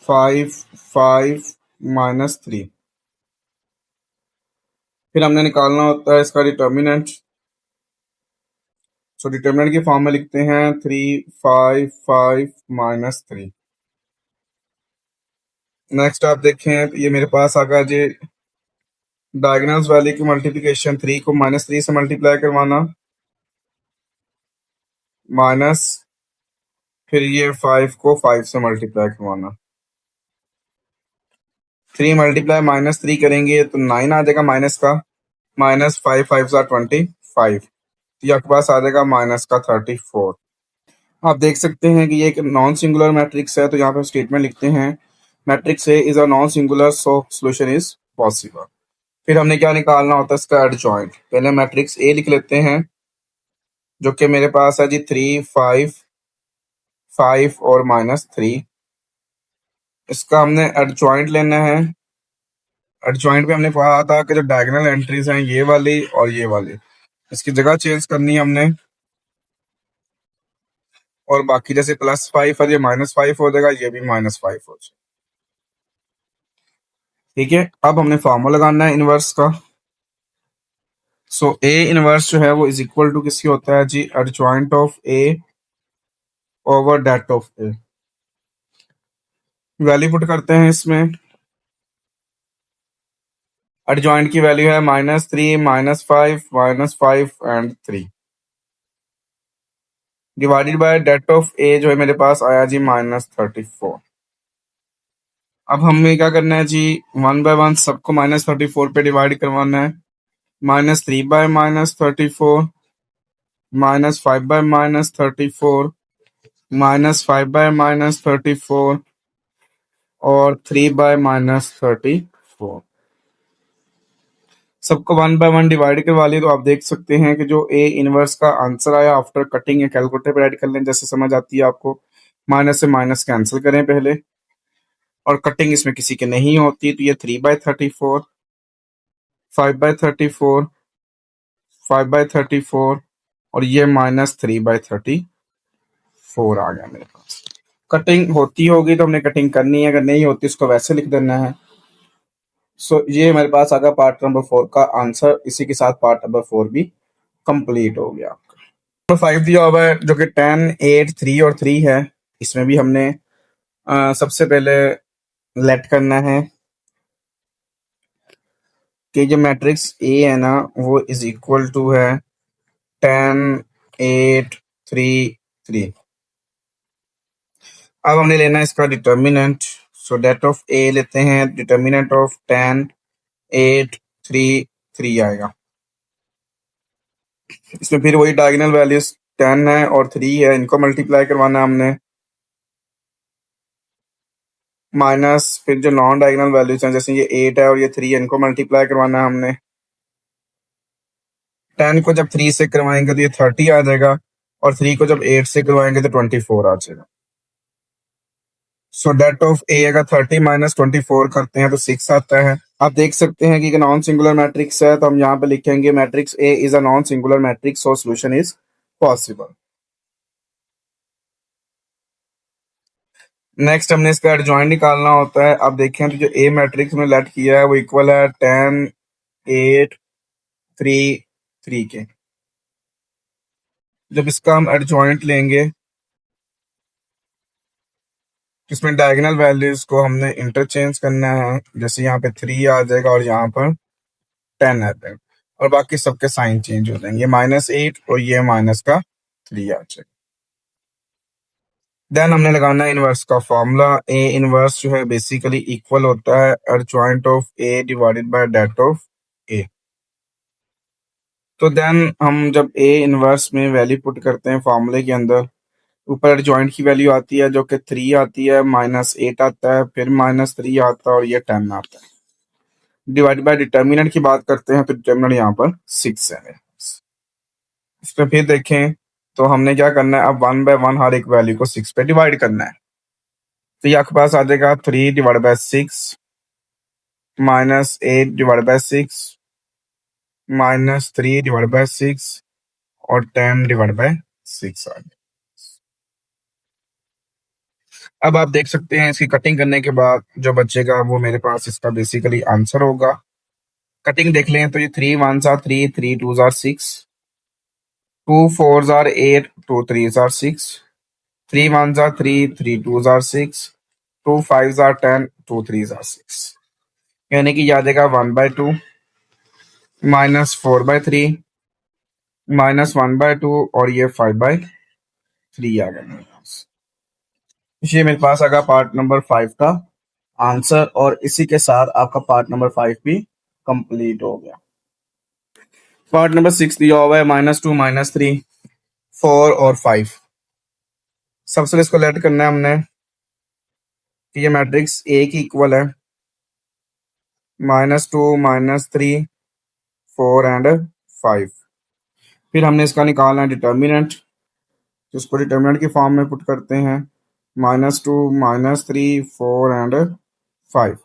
S1: 5 5 -3। फिर हमने निकालना होता है इसका डिटर्मिनेंट। सो डिटर्मिनेंट की फॉर्म में लिखते हैं 3 5 5 -3। नेक्स्ट आप देखें तो ये मेरे पास आ गया जी डायगोनल्स वाले की मल्टीप्लिकेशन। 3 को -3 से मल्टीप्लाई करवाना, माइनस फिर ये 5 को 5 से मल्टीप्लाई करवाना। 3 मल्टीप्लाई -3 करेंगे तो 9 आ जाएगा माइनस का, -5 5 25। तो ये आपके पास आ जाएगा -34। आप देख सकते हैं कि ये एक नॉन सिंगुलर मैट्रिक्स है, तो यहाँ पे स्टेटमेंट लिखते हैं matrix A is a non singular so solution is possible. फिर हमने क्या निकालना होता है, इसका एडजॉइंट। पहले मैट्रिक्स ए लिख लेते हैं, जो कि मेरे पास है जी 3 5 5 और -3। इसका हमने एडजॉइंट लेना है। एडजॉइंट पे हमने कहा था कि जो डायगोनल एंट्रीज हैं ये वाली और ये वाली, इसकी जगह चेंज करनी है हमने। और बाकी जैसे +5 है, ये -5 हो जाएगा, ये भी -5 हो जाएगा। ठीक है, अब हमने फॉर्मूला लगाना है इनवर्स का। सो ए इनवर्स जो है वो इज इक्वल टू किसकी होता है जी, adjoint of A over det of A. Value put करते हैं इसमें। एडजॉइंट की वैल्यू है -3 -5 -5 and 3 divided by det of A जो है मेरे पास आया जी -34। अब हमें क्या करना है जी, 1/1 सबको -34 पे डिवाइड करवाना है। -3 बाय -34, -5 बाय -34, -5 बाय -34 और 3 बाय -34। सबको 1/1 डिवाइड करवा लिया, तो आप देख सकते हैं कि जो ए इनवर्स का आंसर आया आफ्टर कटिंग या कैलकुलेटर पर ऐड कर लें, जैसे समझ आती है आपको। माइनस से माइनस कैंसिल करें पहले, और कटिंग इसमें किसी की नहीं होती, तो ये 3/34, 5/34, 5/34 और ये -3/34 आ गया मेरे पास। कटिंग होती होगी तो हमने कटिंग करनी है, अगर नहीं होती इसको वैसे लिख देना है। सो ये मेरे पास आ गया पार्ट नंबर 4 का आंसर। इसी के साथ पार्ट नंबर 4 भी कंप्लीट हो गया आपका। नंबर 5 दिया हुआ है, जो कि 10 8 3 और 3 है। इसमें भी हमने सबसे पहले लेट करना है कि जो मैट्रिक्स ए है ना वो इज इक्वल टू है 10 8 3 3। अब हमने लेना है इसका डिटर्मिनेंट। सो डेट ऑफ ए लेते हैं, डिटर्मिनेंट ऑफ 10 8 3 3 आएगा। इसमें फिर वही डायगोनल वैल्यूज 10 है और 3 है, इनको मल्टीप्लाई करवाना है हमने। माइनस फिर जो नॉन डायगोनल वैल्यूज हैं, जैसे ये 8 है और ये 3 है, इनको मल्टीप्लाई करवाना है हमने। 10 को जब 3 से करवाएंगे तो ये 30 आ जाएगा। और 3 को जब 8 से करवाएंगे तो 24 आ जाएगा। सो डेट ऑफ ए अगर 30 माइनस 24 करते हैं तो 6 आता है। आप देख सकते हैं कि एक नॉन सिंगुलर मैट्रिक्स है, तो हम यहाँ पे लिखेंगे matrix A is a non singular matrix, so solution is possible. Next हमने इसका एडजॉइंट निकालना होता है। अब देखें तो जो ए मैट्रिक्स में लेट किया है वो इक्वल है 10 8 3 3 के। जब इसका हम एडजॉइंट लेंगे इसमें डायगोनल वैल्यूज को हमने इंटरचेंज करना है, जैसे यहाँ पे 3 आ जाएगा और यहाँ पर 10 आ जाएगा, और बाकी सबके साइन चेंज हो जाएंगे, -8 और ये माइनस का 3 आ जाएगा। देन हमने लगाना है इनवर्स का फॉर्मूला। ए इनवर्स जो है बेसिकली इक्वल होता है adjoint of A divided by det of A. तो देन हम जब ए इनवर्स में वैल्यू पुट करते हैं फॉर्मूले के अंदर, ऊपर एडजॉइंट की वैल्यू आती है जो कि 3 आती है, -8 आता है, फिर -3 आता है और ये 10 आता है। डिवाइड बाय डिटर्मिनेंट की बात करते हैं तो डिटर्मिनेंट यहाँ पर 6 है। इस पे फिर देखें तो हमने क्या करना है, अब 1 बाय 1 हर एक वैल्यू को 6 पे डिवाइड करना है। तो ये आपके पास आ जाएगा 3 divide by 6 -8 divide bye 6 -3 divide by 6 और 10 डिवाइड बाय 6 आ गया। अब आप देख सकते हैं इसकी कटिंग करने के बाद जो बचेगा वो मेरे पास इसका बेसिकली आंसर होगा। कटिंग देख लें तो ये 3 1s are 3, 3 2s are 6, 2 4s are 8, 2 3s are 6, 3 1s are 3, 3 2s are 6, 2 5s are 10, 2 3s are 6। यानी कि याद आएगा 1/2 -4/3 -1/2 और ये 5/3 आ गया मेरे पास। ये मेरे पास आ गया पार्ट नंबर 5 का आंसर, और इसी के साथ आपका पार्ट नंबर 5 भी कंप्लीट हो गया। पार्ट नंबर 6 दिया हुआ है -2 -3 4 और 5। सबसे पहले इसको लेट करना है हमने कि ये मैट्रिक्स ए की इक्वल है -2 -3 4 एंड 5। फिर हमने इसका निकालना है डिटर्मिनेंट, जिसको डिटर्मिनेंट की फॉर्म में पुट करते हैं -2 -3 4 एंड 5।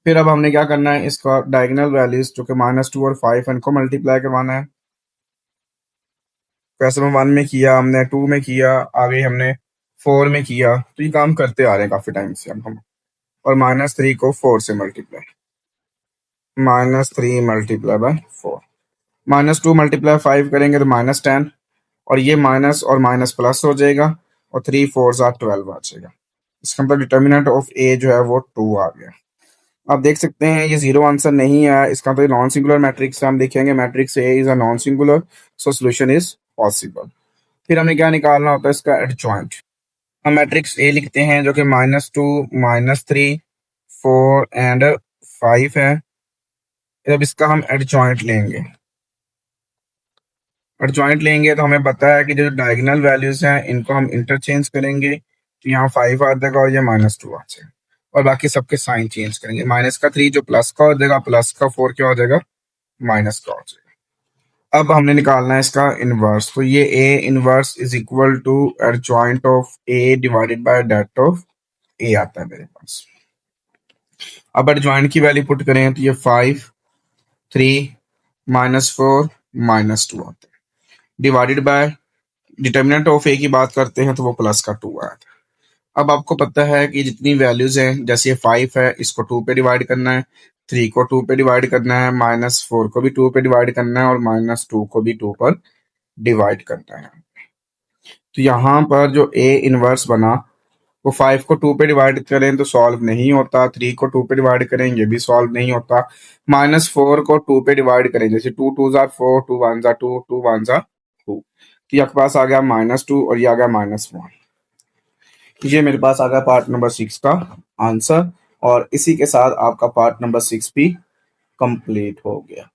S1: फिर अब हमने क्या करना है, इसका डायगोनल वैल्यूज जो कि -2 और 5 है इनको मल्टीप्लाई करवाना है। वैसे में 1 में किया हमने, 2 में किया, आगे हमने 4 में किया, तो ये काम करते आ रहे हैं काफी टाइम से अब हम। और -3 को 4 से मल्टीप्लाई, -3 मल्टीप्लाई बाय 4, -2 मल्टीप्लाई 5 करेंगे तो -10, और ये माइनस और माइनस प्लस हो जाएगा, और 3 4 12 आ जाएगा। इसका मतलब डिटर्मिनेंट ऑफ ए जो है वो 2 आ गया। आप देख सकते हैं ये जीरो आंसर नहीं है, इसका तो नॉन सिंगुलर मैट्रिक्स है। हम देखेंगे matrix A is a non singular, so solution is possible. फिर हमें क्या निकालना होता है, इसका एडजॉइंट। हम मैट्रिक्स ए लिखते हैं जो कि -2 -3 4 एंड 5 है। जब इसका हम एडजॉइंट लेंगे तो हमें पता है कि जो डायगोनल वैल्यूज हैं इनको हम इंटरचेंज करेंगे, तो यहाँ 5 आ जाएगा और ये -2 आ जाएगा, और बाकी सबके साइन चेंज करेंगे। माइनस का 3 जो प्लस का हो जाएगा, प्लस का 4 क्या हो जाएगा, माइनस का हो जाएगा। अब हमने निकालना है इसका इनवर्स, तो ये A inverse is equal to adjoint of A divided by det of A आता है मेरे पास। अब एडजॉइंट की वैल्यू पुट करें तो ये 5 3 -4 -2 आता है, divided by determinant of A की बात करते हैं तो वो प्लस का 2 आया था। अब आपको पता है कि जितनी वैल्यूज हैं, जैसे ये 5 है इसको 2 पे डिवाइड करना है, 3 को 2 पे डिवाइड करना है, -4 को भी 2 पे डिवाइड करना है, और -2 को भी 2 पर डिवाइड करना है। तो यहाँ पर जो ए इनवर्स बना वो 5 को 2 पे डिवाइड करें तो सॉल्व नहीं होता, 3 को 2 पे डिवाइड करें ये भी सॉल्व नहीं होता, -4 को 2 पे डिवाइड करें, जैसे 2 2s are 4, 2 1s are 2, 2 1s are 2, तो ये आपके पास आ गया -2 और ये आ गया -1। ये मेरे पास आ गया पार्ट नंबर 6 का आंसर, और इसी के साथ आपका पार्ट नंबर 6 भी कंप्लीट हो गया।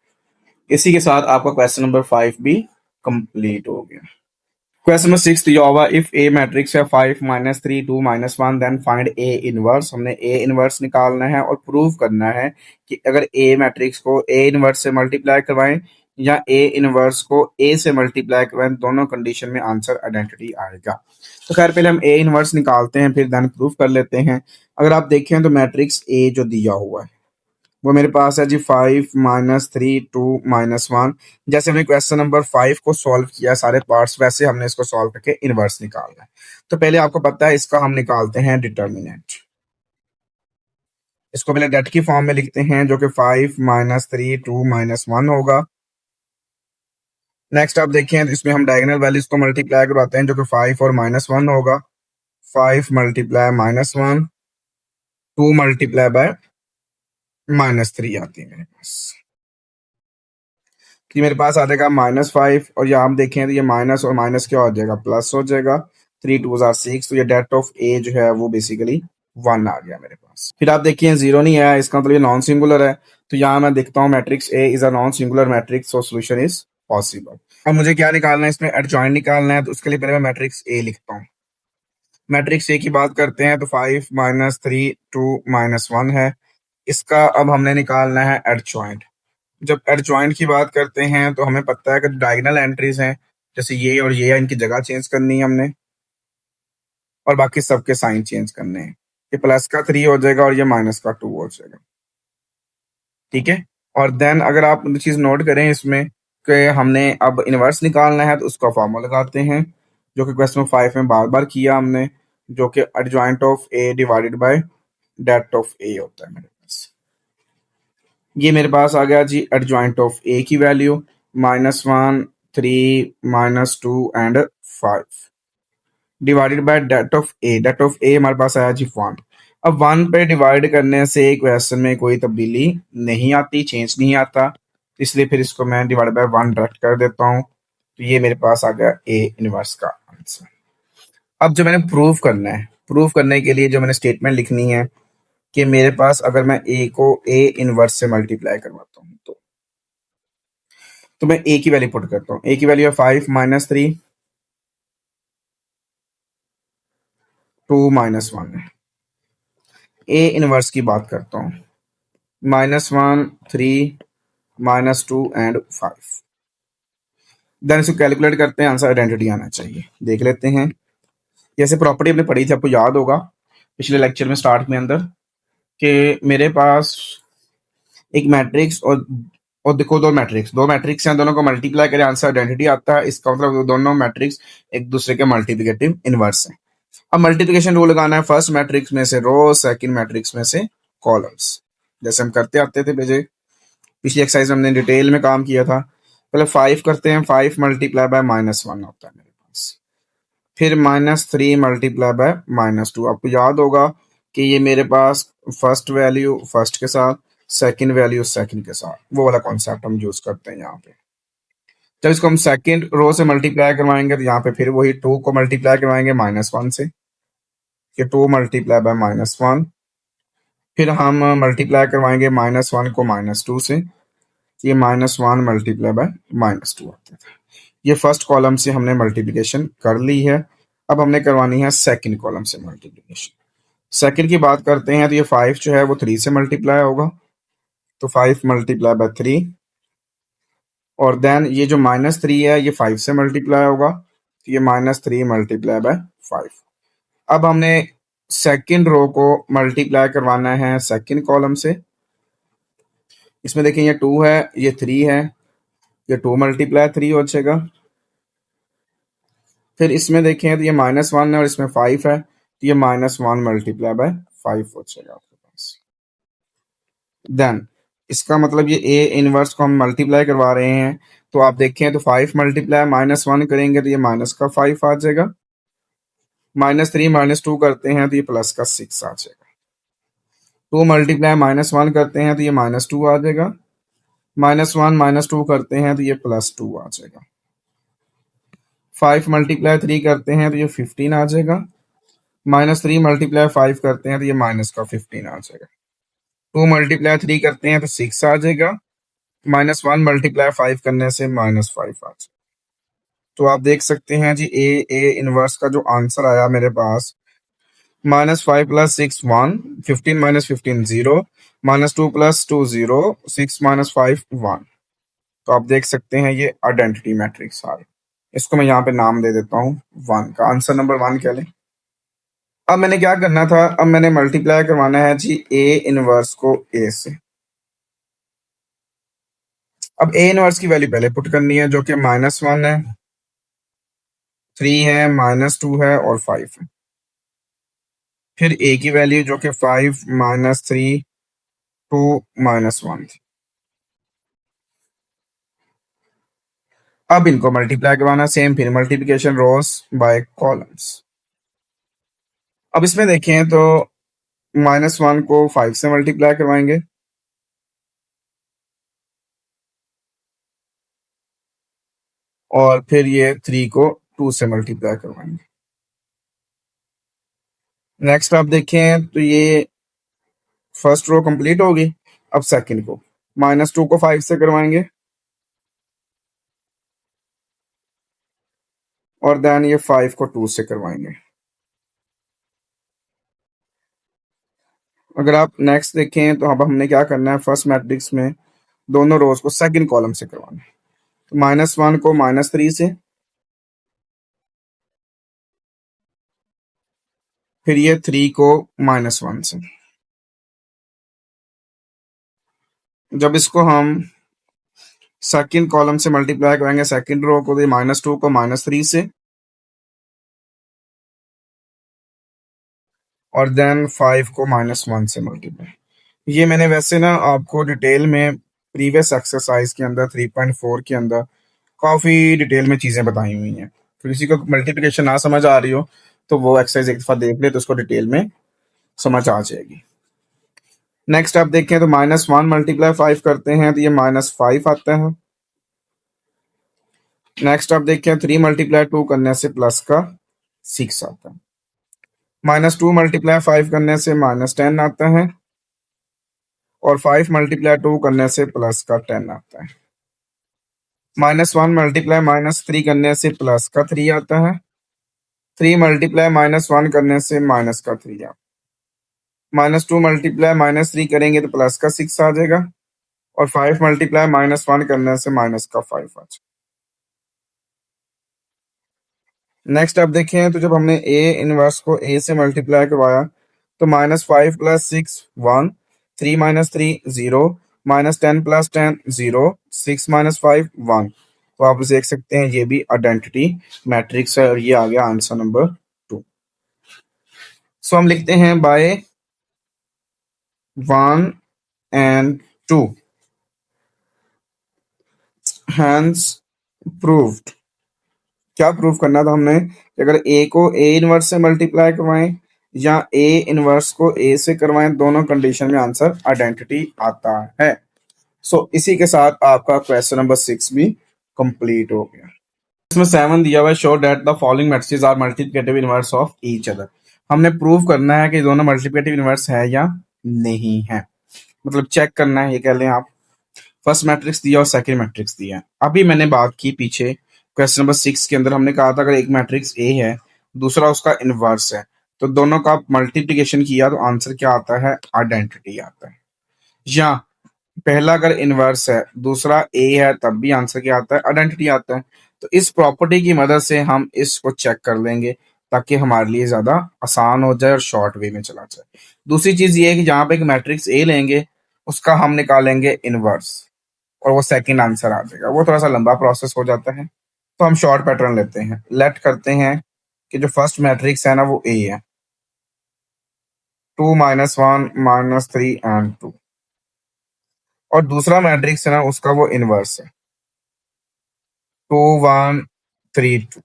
S1: इसी के साथ आपका क्वेश्चन नंबर 5 भी कंप्लीट हो गया। क्वेश्चन नंबर 6 दिया हुआ, इफ ए मैट्रिक्स है 5 -3 2 -1 देन फाइंड ए इनवर्स। हमने ए इनवर्स निकालना है और प्रूव करना है कि अगर ए मैट्रिक्स को ए इनवर्स से मल्टीप्लाई करवाएं या ए इनवर्स को ए से मल्टीप्लाई करवाएं, दोनों कंडीशन में आंसर आइडेंटिटी आएगा। तो खैर पहले हम ए इनवर्स निकालते हैं, फिर देन प्रूफ कर लेते हैं। अगर आप देखें तो मैट्रिक्स ए जो दिया हुआ है वो मेरे पास है जी 5 -3 2 -1। जैसे हमने क्वेश्चन नंबर 5 को सॉल्व किया सारे पार्ट्स, वैसे हमने इसको सॉल्व करके इनवर्स निकालना है। तो पहले आपको पता है इसका हम निकालते हैं डिटर्मिनेंट। इसको पहले डेट की फॉर्म में लिखते हैं जो कि 5 -3 2 -1 होगा। नेक्स्ट आप देखें तो इसमें हम डायगोनल वैल्यूज को मल्टीप्लाई करवाते हैं जो कि 5 और -1 होगा। 5 × -1 2 × -3 आती है मेरे पास। कि मेरे पास आ जाएगा -5 और यहाँ हम देखें तो ये माइनस और माइनस क्या हो जाएगा, प्लस हो जाएगा। 3 2 ज़ा 6, तो ये डेट ऑफ ए जो है वो बेसिकली 1 आ गया मेरे पास। फिर आप देखिए जीरो नहीं आया, इसका मतलब ये नॉन सिंगुलर है। तो यहाँ मैं देखता हूँ matrix A is a non singular matrix, so solution is possible. अब मुझे क्या निकालना है, इसमें एडजॉइंट निकालना है। तो उसके लिए पहले मैं मैट्रिक्स ए लिखता हूँ। मैट्रिक्स ए की बात करते हैं तो 5 -3 2 -1 है। इसका अब हमने निकालना है एडजॉइंट। जब एडजॉइंट की बात करते हैं तो हमें पता है कि डायगोनल एंट्रीज हैं, जैसे ये और ये, इनकी जगह चेंज करनी है हमने और बाकी सबके साइन चेंज करने हैं। ये प्लस का 3 हो जाएगा और ये माइनस का 2 हो जाएगा। ठीक है। और देन अगर आप चीज नोट करें इसमें कि हमने अब इनवर्स निकालना है तो उसका फॉर्मूला लगाते हैं जो कि क्वेश्चन 5 में बार बार किया हमने, जो कि adjoint of A divided by det of A होता है मेरे पास। ये मेरे पास आ गया जी एडजॉइंट ऑफ ए की value -1 3 -2 and 5 divided by det of A. Det of A हमारे पास आया जी 1। अब 1 पे डिवाइड करने से क्वेश्चन में कोई तब्दीली नहीं आती, चेंज नहीं आता, इसलिए फिर इसको मैं डिवाइड बाय 1 डायरेक्ट कर देता हूँ। तो ये मेरे पास आ गया ए इनवर्स का आंसर। अब जो मैंने प्रूफ करना है, प्रूफ करने के लिए जो मैंने स्टेटमेंट लिखनी है कि मेरे पास अगर मैं ए को ए इनवर्स से मल्टीप्लाई करवाता हूँ तो मैं ए की वैल्यू पुट करता हूँ। ए की वैल्यू है 5 -3 2 -1 है। ए इनवर्स की बात करता हूँ -1 3 -2 एंड 5। देन इसको कैलकुलेट करते हैं, आंसर आइडेंटिटी आना चाहिए। देख लेते हैं। जैसे प्रॉपर्टी हमने पढ़ी थी, आपको याद होगा पिछले लेक्चर में स्टार्ट में अंदर, कि मेरे पास एक मैट्रिक्स और देखो दो मैट्रिक्स हैं, दोनों को मल्टीप्लाई करें आंसर आइडेंटिटी आता है। इसका मतलब वो दोनों मैट्रिक्स एक दूसरे के मल्टीप्लिकेटिव इनवर्स हैं। अब मल्टीप्लिकेशन रूल लगाना है, फर्स्ट मैट्रिक्स में से रो, सेकंड मैट्रिक्स में से कॉलम्स, जैसे हम करते आते थे पिछली एक्सरसाइज में हमने डिटेल में काम किया था। पहले 5 करते हैं, 5 × -1 होता है मेरे पास। फिर -3 × -2। आपको याद होगा कि ये मेरे पास फर्स्ट वैल्यू फर्स्ट के साथ, सेकंड वैल्यू सेकंड के साथ, वो वाला कॉन्सेप्ट हम यूज करते हैं यहाँ पे। जब इसको हम सेकंड रो से मल्टीप्लाई करवाएंगे तो यहाँ पे फिर वही 2 को मल्टीप्लाई करवाएंगे -1 से, कि 2 × -1। फिर हम मल्टीप्लाई करवाएंगे -1 को -2 से, ये -1 × -2 आता है। ये फर्स्ट कॉलम से हमने मल्टीप्लिकेशन कर ली है। अब हमने करवानी है सेकंड कॉलम से मल्टीप्लिकेशन। सेकंड की बात करते हैं तो ये 5 जो है वो 3 से मल्टीप्लाई होगा, तो 5 × 3। और देन ये जो -3 है ये 5 से मल्टीप्लाई होगा, तो ये -3 × 5। अब हमने सेकंड रो को मल्टीप्लाई करवाना है सेकंड कॉलम से। इसमें देखें ये 2 है, ये 3 है, ये 2 × 3 हो जाएगा। फिर इसमें देखें तो ये -1 है और इसमें 5 है, तो ये -1 × 5 हो जाएगा आपके पास। देन इसका मतलब ये ए इनवर्स को हम मल्टीप्लाई करवा रहे हैं, तो आप देखें तो 5 × -1 करेंगे तो ये माइनस का 5 आ जाएगा। -3 -2 करते हैं तो ये प्लस का 6 आ जाएगा। 2 × -1 करते हैं तो ये -2 आ जाएगा। -1 -2 करते हैं तो ये +2 आ जाएगा। 5 × 3 करते हैं तो ये 15 आ जाएगा। -3 × 5 करते हैं तो ये माइनस का 15 आ जाएगा। 2 × 3 करते हैं तो 6 आ जाएगा। -1 × 5 करने से -5 आ जाएगा। तो आप देख सकते हैं जी ए इनवर्स का जो आंसर आया मेरे पास, -5 + 6 1, 15 - 15 0, -2 + 2 0, 6 - 5 1। तो आप देख सकते हैं ये आइडेंटिटी मैट्रिक्स आ रही। इसको मैं यहाँ पे नाम दे देता हूँ 1 का, आंसर नंबर 1 कह लें। अब मैंने क्या करना था, अब मैंने मल्टीप्लाई करवाना है जी ए इनवर्स को ए से। अब ए इनवर्स की वैल्यू पहले पुट करनी है जो कि -1 है, 3 है, -2 है और 5 है। फिर ए की वैल्यू जो कि 5 -3 2 -1 थी। अब इनको मल्टीप्लाई करवाना सेम, फिर मल्टीप्लिकेशन रोज बाय कॉलम्स। अब इसमें देखें तो -1 को 5 से मल्टीप्लाई करवाएंगे, और फिर ये 3 को 2 से मल्टीप्लाई करवाएंगे। नेक्स्ट आप देखें तो ये फर्स्ट रो कंप्लीट होगी। अब सेकंड को -2 को 5 से करवाएंगे, और देन ये 5 को 2 से करवाएंगे। अगर आप नेक्स्ट देखें तो अब हमने क्या करना है, फर्स्ट मैट्रिक्स में दोनों रोज को सेकंड कॉलम से करवाना है। तो -1 को -3 से, फिर ये 3 को -1 से। जब इसको हम सेकंड कॉलम से मल्टीप्लाई करेंगे सेकंड रो को, तो -2 को -3 से, और देन 5 को -1 से मल्टीप्लाई। ये मैंने वैसे ना आपको डिटेल में प्रीवियस एक्सरसाइज के अंदर 3.4 के अंदर काफ़ी डिटेल में चीज़ें बताई हुई हैं। तो किसी को मल्टीप्लिकेशन ना समझ आ रही हो तो वो एक्सरसाइज एक दफ़ा देख ले तो उसको डिटेल में समझ आ जाएगी। नेक्स्ट आप देखें तो -1 मल्टीप्लाई 5 करते हैं तो ये -5 आता है। नेक्स्ट आप देखें 3 मल्टीप्लाई 2 करने से प्लस का 6 आता है। -2 मल्टीप्लाई 5 करने से -10 आता है, और 5 मल्टीप्लाई 2 करने से प्लस का 10 आता है। -1 मल्टीप्लाई -3 करने से प्लस का 3 आता है। 3 मल्टीप्लाई -1 करने से माइनस का 3 आता है। -2 मल्टीप्लाई -3 करेंगे तो प्लस का 6 आ जाएगा, और 5 मल्टीप्लाई -1 करने से माइनस का 5 आ जाएगा। नेक्स्ट आप देखें तो जब हमने ए इनवर्स को ए से मल्टीप्लाई करवाया तो -5 + 6 1, 3 - 3 0, -10 + 10 0, 6 - 5 1। तो आप देख सकते हैं ये भी आइडेंटिटी मैट्रिक्स है, और ये आ गया आंसर नंबर 2। सो हम लिखते हैं बाय 1 and 2 हैंस प्रूव्ड। क्या प्रूव करना था हमने कि अगर ए को ए इनवर्स से मल्टीप्लाई करवाएं या ए इनवर्स को ए से करवाएं, दोनों कंडीशन में आंसर आइडेंटिटी आता है। सो इसी के साथ आपका क्वेश्चन नंबर 6 भी कंप्लीट हो गया। इसमें 7 दिया हुआ है, show that the following matrices are multiplicative inverse of each other. हमने प्रूव करना है कि दोनों मल्टीप्लिकेटिव इनवर्स है या नहीं है, मतलब चेक करना है, ये कह लें आप। फर्स्ट मैट्रिक्स दिया और सेकंड मैट्रिक्स दिया। अभी मैंने बात की पीछे क्वेश्चन नंबर 6 के अंदर, हमने कहा था अगर एक मैट्रिक्स ए है दूसरा उसका इनवर्स है तो दोनों का मल्टीप्लिकेशन किया तो आंसर क्या आता है, आइडेंटिटी आता है। या पहला अगर इनवर्स है दूसरा ए है तब भी आंसर क्या आता है, आइडेंटिटी आता है। तो इस प्रॉपर्टी की मदद से हम इसको चेक कर लेंगे ताकि हमारे लिए ज्यादा आसान हो जाए और शॉर्ट वे में चला जाए। दूसरी चीज ये है कि जहां पे एक मैट्रिक्स ए लेंगे उसका हम निकालेंगे इनवर्स, और वो सेकंड आंसर आ जाएगा। वो थोड़ा सा लंबा प्रोसेस हो जाता है, तो हम शॉर्ट पैटर्न लेते हैं। लेट करते हैं कि जो फर्स्ट मैट्रिक्स है ना वो ए है, 2 -1 -3 एंड 2, और दूसरा मैट्रिक्स है ना उसका वो इनवर्स है, 2 1 3 2।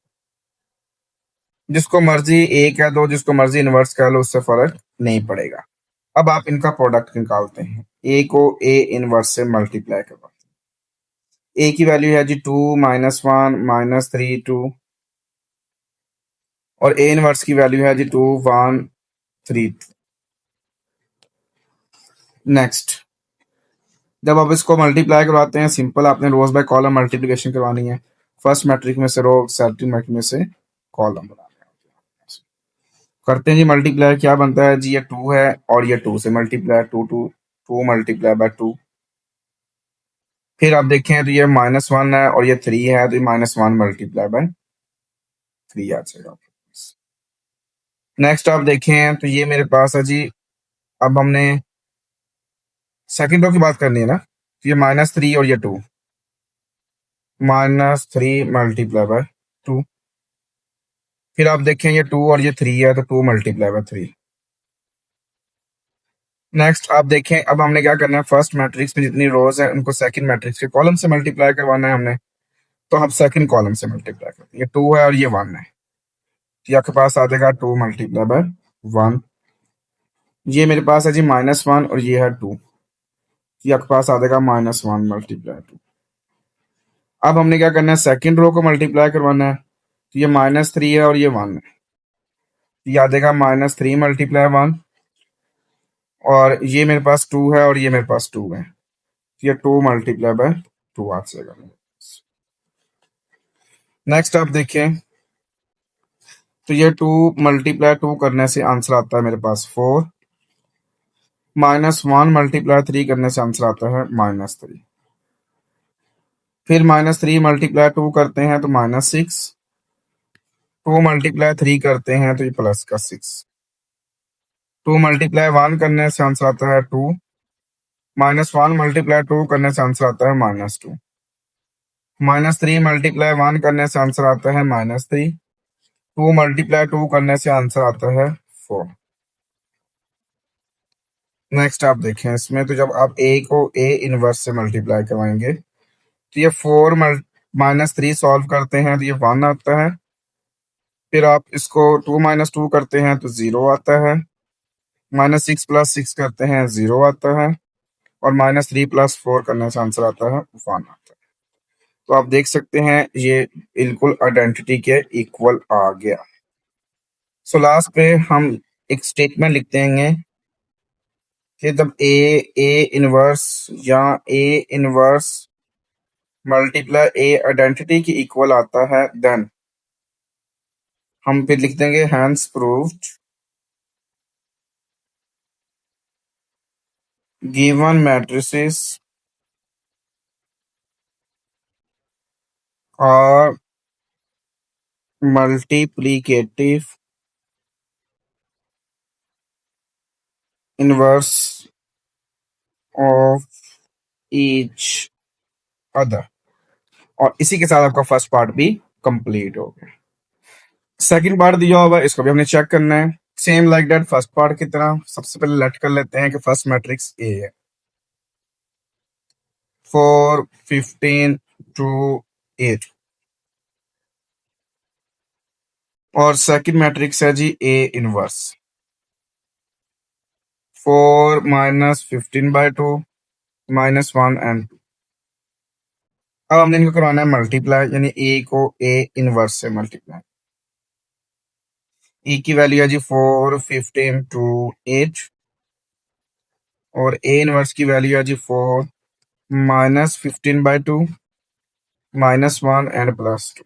S1: जिसको मर्जी ए कह दो जिसको मर्जी इनवर्स कह लो, उससे फर्क नहीं पड़ेगा। अब आप इनका प्रोडक्ट निकालते हैं, ए को ए इनवर्स से मल्टीप्लाई करवाते हैं। ए की वैल्यू है जी 2 -1 -3 2, और ए इनवर्स की वैल्यू है जी 2 1 3 2। नेक्स्ट जब आप इसको मल्टीप्लाई करवाते हैं, सिंपल आपने रोज बाय कॉलम मल्टीप्लिकेशन करवानी है। फर्स्ट मैट्रिक में से रो, सेकंड मैट्रिक में से कॉलम बनाना है। करते हैं जी मल्टीप्लाई, क्या बनता है जी, ये 2 है और ये 2 से मल्टीप्लाई, 2 2 2 मल्टीप्लाई बाय 2, फिर आप देखें तो ये -1 है और ये 3 है, तो ये -1 मल्टीप्लाई बाय 3 आ जाएगा। नेक्स्ट आप देखें तो ये मेरे पास है जी। अब हमने सेकंड रो की बात करनी है ना, तो ये -3 और ये 2, -3 मल्टीप्लाई बाय 2। फिर आप देखें ये 2 और ये 3 है, तो 2 मल्टीप्लाई बाय 3। नेक्स्ट आप देखें, अब हमने क्या करना है, फर्स्ट मैट्रिक्स में जितनी रोज है उनको सेकंड मैट्रिक्स के कॉलम से मल्टीप्लाई करवाना है हमने। तो हम सेकंड कॉलम से मल्टीप्लाई करते हैं। ये 2 है और ये 1 है, तो ये आपके पास आ जाएगा 2 मल्टीप्लाई बाय 1। ये मेरे पास है जी -1 और ये है 2, ये आपके पास आ जाएगा -1 मल्टीप्लाई 2। अब हमने क्या करना है, सेकंड रो को मल्टीप्लाई करवाना है। तो ये -3 है और ये 1 है, तो ये आ जाएगा -3 मल्टीप्लाई 1। और ये मेरे पास 2 है और ये मेरे पास 2 है, तो ये 2 मल्टीप्लाई बाय 2 आ जाएगा। नेक्स्ट आप देखें तो ये 2 मल्टीप्लाई 2 करने से आंसर आता है मेरे पास 4, -1 मल्टीप्लाई 3 करने से आंसर आता है -3। फिर -3 मल्टीप्लाई 2 करते हैं तो -6, 2 मल्टीप्लाई 3 करते हैं तो ये प्लस का 6, 2 मल्टीप्लाई 1 करने से आंसर आता है 2, -1 मल्टीप्लाई 2 करने से आंसर आता है -2, -3 मल्टीप्लाई 1 करने से आंसर आता है -3, 2 मल्टीप्लाई 2 करने से आंसर आता है 4। नेक्स्ट आप देखें इसमें, तो जब आप ए को ए इनवर्स से मल्टीप्लाई करवाएंगे तो ये 4 -3 सॉल्व करते हैं तो ये 1 आता है। फिर आप इसको 2 - 2 करते हैं तो 0 आता है, -6 + 6 करते हैं 0 आता है, और -3 + 4 करने से आंसर आता है 1 आता है। तो आप देख सकते हैं ये बिल्कुल आइडेंटिटी के इक्वल आ गया। सो लास्ट पे हम एक स्टेटमेंट लिखते हैं कि जब ए इनवर्स या A inverse multiply A identity की इक्वल आता है, देन हम फिर लिख देंगे हैंस प्रूव्ड गिवन मैट्रिसेस और multiplicative inverse of each other. और इसी के साथ आपका फर्स्ट पार्ट भी कंप्लीट हो गया। सेकंड पार्ट दिया हुआ है, इसको भी हमने चेक करना है same like that first part की तरह। सबसे पहले लेट कर लेते हैं कि फर्स्ट मैट्रिक्स ए है, 4 15 2 8, और सेकंड मैट्रिक्स है जी ए इनवर्स 4 -15/2 -1 एंड 2। अब हमने इनको करवाना है मल्टीप्लाई, यानी ए को ए इनवर्स से मल्टीप्लाई। ए की वैल्यू है जी 4 15 2 8, और ए इनवर्स की वैल्यू है जी 4 -15/2 -1 and +2।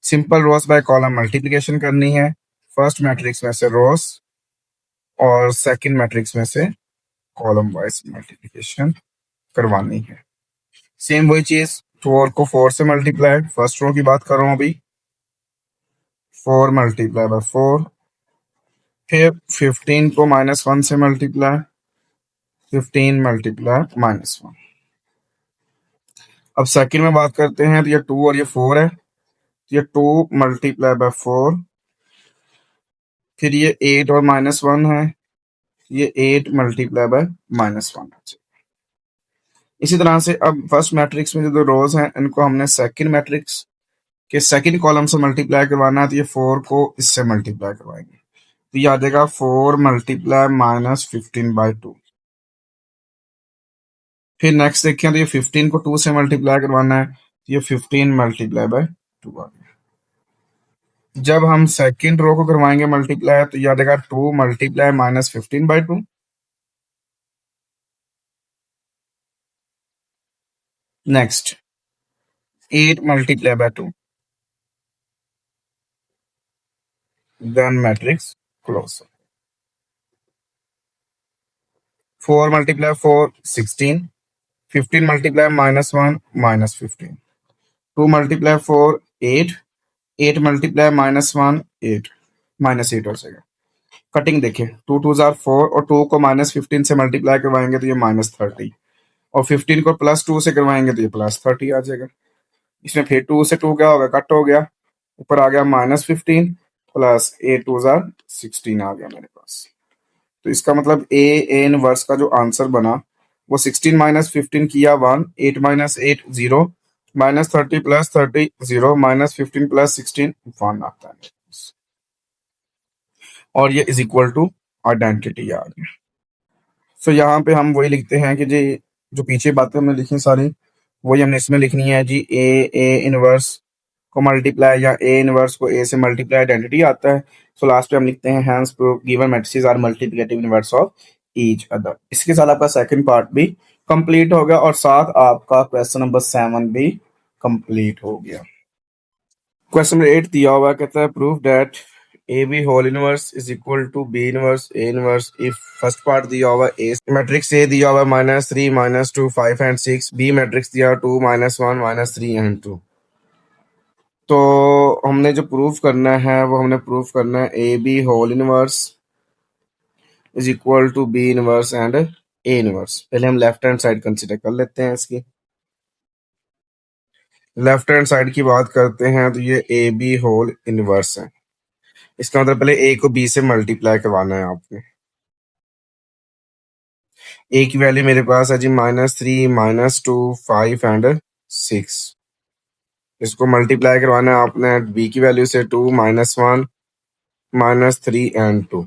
S1: Simple rows by column multiplication करनी है, फर्स्ट मैट्रिक्स में से रोज और सेकंड मैट्रिक्स में से कॉलम वाइज मल्टीप्लिकेशन करवानी है। सेम वही चीज, 4 को 4 से मल्टीप्लाई, फर्स्ट रो की बात कर रहा हूं अभी, 4 मल्टीप्लाई बाय 4। फिर 15 को -1 से मल्टीप्लाई, 15 मल्टीप्लाई -1। अब सेकंड में बात करते हैं तो ये 2 और ये 4 है, तो ये 2 मल्टीप्लाई बाय 4। फिर ये 8 और -1 है, ये 8 मल्टीप्लाई बाय -1 है। इसी तरह से अब फर्स्ट मैट्रिक्स में जो दो रोज हैं इनको हमने सेकंड मैट्रिक्स के सेकंड कॉलम से मल्टीप्लाई करवाना है, तो ये 4 को इससे मल्टीप्लाई करवाएंगे, तो ये आ जाएगा 4 मल्टीप्लाई -15/2। फिर नेक्स्ट देखें तो ये 15 को 2 से मल्टीप्लाई करवाना है, तो ये 15 मल्टीप्लाई बाय 2 आ गया। जब हम सेकंड रो को करवाएंगे मल्टीप्लाई, तो ये आ जाएगा 2 multiply -15/2। Next 8 multiply by 2, then matrix close. 4 multiply 4 16, 15 multiply -1 -15, 2 multiply 4 8, 8 multiply -1 8, -8 हो जाएगा। कटिंग देखें, 2 2 जार 4 और 2 को -15 से मल्टीप्लाई करवाएंगे तो ये -30, और 15 को +2 से करवाएंगे तो ये +30 आ जाएगा। इसमें फिर 2 से 2 क्या होगा, कट हो गया, ऊपर आ गया -15 प्लस 8 2 जार 16 आ गया मेरे पास। तो इसका मतलब ए इनवर्स का जो आंसर बना वो 16 -15 किया 1, 8 -8 0, -30 + 30 0, -15 + 16 1 आता है, और ये इज इक्वल टू आइडेंटिटी आ गया। सो यहाँ पे हम वही लिखते हैं कि जी जो पीछे बातें हमने लिखी सारी वही हमने इसमें लिखनी है जी। ए इनवर्स को मल्टीप्लाई या ए इनवर्स को ए से मल्टीप्लाई आइडेंटिटी आता है। सो लास्ट पे हम लिखते हैं hence proof given matrices are multiplicative inverse of each other. इसके साथ आपका सेकंड पार्ट भी कंप्लीट हो गया और साथ आपका क्वेश्चन नंबर 7 भी कंप्लीट हो गया। क्वेश्चन नंबर 8 दिया हुआ कहता है proof that A B whole inverse is equal to B inverse A inverse if first part दिया हुआ ए मैट्रिक्स ए दिया हुआ -3 -2 5 एंड 6, बी मैट्रिक्स दिया 2 -1 -3 एंड 2। तो हमने जो प्रूफ करना है वो हमने प्रूफ करना है A B whole inverse is equal to B inverse and A inverse. पहले हम लेफ्ट हैंड साइड कंसीडर कर लेते हैं। इसकी लेफ्ट हैंड साइड की बात करते हैं तो ये ए बी होल इनवर्स है। इसका मतलब पहले ए को बी से मल्टीप्लाई करवाना है आपने। ए की वैल्यू मेरे पास है जी -3 -2 5 एंड 6। इसको मल्टीप्लाई करवाना है आपने बी की वैल्यू से 2 -1 -3 एंड 2।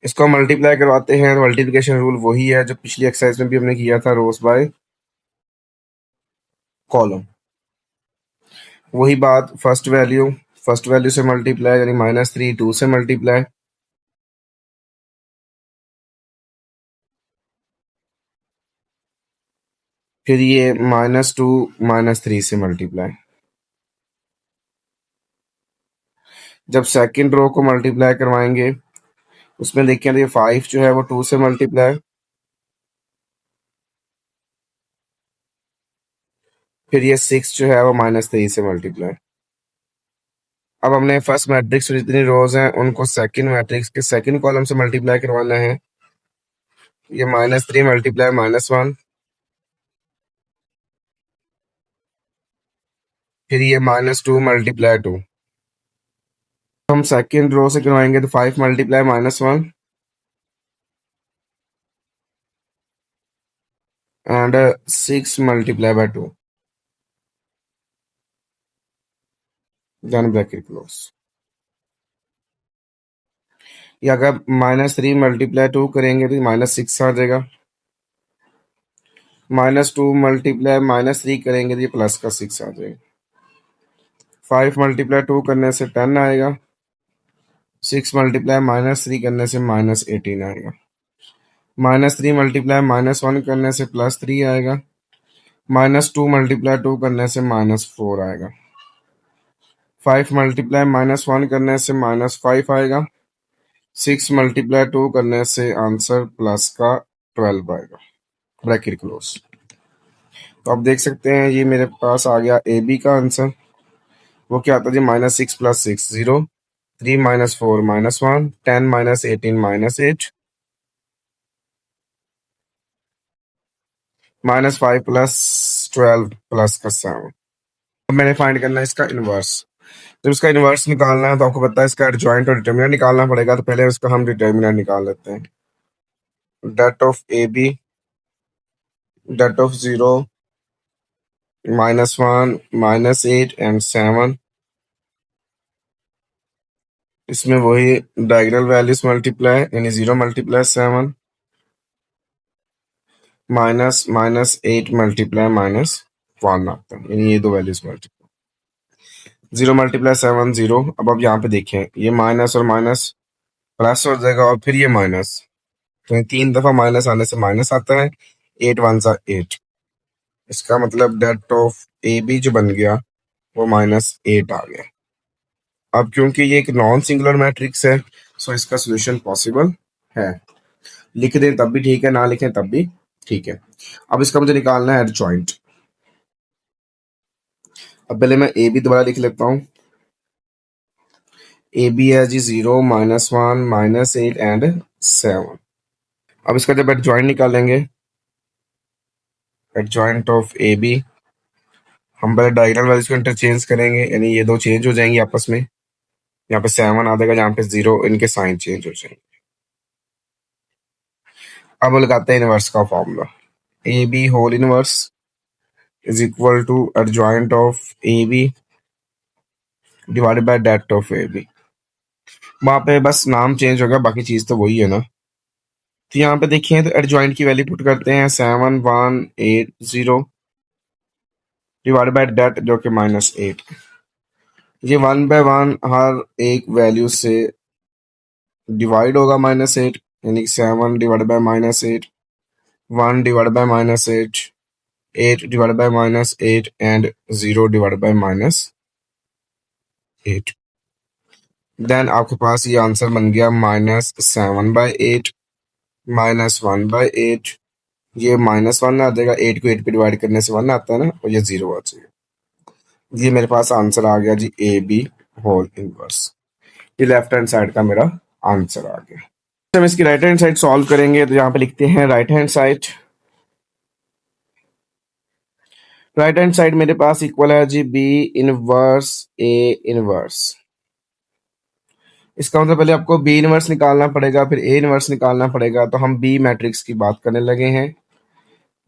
S1: इसको मल्टीप्लाई करवाते हैं तो मल्टीप्लिकेशन रूल वही है जो पिछली एक्सरसाइज में भी हमने किया था, रोज बाय कॉलम। वही बात, फर्स्ट वैल्यू से मल्टीप्लाई यानी -3 2 से मल्टीप्लाई, फिर ये -2 -3 से मल्टीप्लाई। जब सेकंड रो को मल्टीप्लाई करवाएंगे उसमें देखिए तो ये 5 जो है वो 2 से मल्टीप्लाई, फिर ये 6 जो है वो -3 से मल्टीप्लाई। अब हमने फर्स्ट मैट्रिक्स में जितनी रोज हैं उनको सेकंड मैट्रिक्स के सेकंड कॉलम से मल्टीप्लाई करवाना है। ये -3 मल्टीप्लाई -1, फिर ये -2 मल्टीप्लाई 2। हम सेकंड रो से करवाएंगे तो 5 multiply -1 and 6 multiply by 2, then bracket close. या अगर -3 मल्टीप्लाई 2 करेंगे तो -6 आ जाएगा। -2 मल्टीप्लाई -3 करेंगे तो ये प्लस का 6 आ जाएगा। 5 मल्टीप्लाई 2 करने से 10 आएगा। 6 मल्टीप्लाई -3 करने से -18 आएगा। -3 मल्टीप्लाई -1 करने से +3 आएगा। -2 मल्टीप्लाई 2 करने से -4 आएगा। 5 मल्टीप्लाई -1 करने से -5 आएगा। 6 मल्टीप्लाई 2 करने से आंसर प्लस का 12 आएगा, ब्रैकेट क्लोज। तो आप देख सकते हैं ये मेरे पास आ गया ए बी का आंसर। वो क्या आता है जी, -6 + 6 0, 3 - 4 -1, 10 - 18 -8, -5 + 12 प्लस का 7। अब मैंने फाइंड करना है इसका इनवर्स। जब इसका इनवर्स निकालना है तो आपको पता है इसका एडजॉइंट और डिटर्मिनेंट निकालना पड़ेगा। तो पहले इसका हम डिटर्मिनेंट निकाल लेते हैं। Det of A B, det of 0 -1 -8 and 7। इसमें वही डायगोनल वैल्यूज मल्टीप्लाई यानी 0 मल्टीप्लाई 7 -8 मल्टीप्लाई -1 आता है, यानी ये दो वैल्यूज मल्टीप्लाई। 0 मल्टीप्लाई 7 0। अब आप यहाँ पे देखें ये माइनस और माइनस प्लस हो जाएगा और फिर ये माइनस, तो ये 3 दफा माइनस आने से माइनस आता है। 8 1 सा 8। इसका मतलब डेट ऑफ ए बी जो बन गया वो -8 आ गया। अब क्योंकि ये एक नॉन सिंगुलर मैट्रिक्स है सो इसका सोल्यूशन पॉसिबल है। लिख दें तब भी ठीक है, ना लिखें तब भी ठीक है। अब इसका मुझे निकालना है एडजॉइंट। अब पहले मैं ए बी दोबारा लिख लेता हूँ। ए बी है जी 0 -1 -8 एंड 7। अब इसका जब एडजॉइंट निकालेंगे, एडजॉइंट ऑफ ए बी, हम पहले डायगोनल वैल्यूज को इंटरचेंज करेंगे, यानी ये दो चेंज हो जाएंगी आपस में। यहाँ पे 7 आ जाएगा, यहाँ पे 0, इनके साइन चेंज हो जाएंगे। अब लगाते हैं इनवर्स का formula. A B whole inverse is equal to adjoint of A B divided by det of A B. वहां पे बस नाम चेंज होगा, बाकी चीज तो वही है ना। तो यहाँ पे देखिए, तो एडजॉइंट की वैल्यू पुट करते हैं 7180 डिवाइडेड बाय डेट जो कि -8। ये 1 बाय 1 हर एक वैल्यू से डिवाइड होगा -8, यानी 7 divide by -8, 1 divide by -8, 8 divide by -8 and 0 divide by -8। Then आपके पास ये आंसर बन गया -7/8 -1/8। ये -1 आ जाएगा, 8 को 8 पे डिवाइड करने से 1 आता है ना, और ये 0 आ जाएगा। ये मेरे पास आंसर आ गया जी ए बी होल इनवर्स। ये लेफ्ट हैंड साइड का मेरा आंसर आ गया। हम इसकी राइट हैंड साइड सॉल्व करेंगे, तो यहाँ पे लिखते हैं right hand side. Right hand side मेरे पास इक्वल है जी बी इनवर्स ए इनवर्स। इसका मतलब पहले आपको बी इनवर्स निकालना पड़ेगा, फिर ए इनवर्स निकालना पड़ेगा। तो हम बी मैट्रिक्स की बात करने लगे हैं।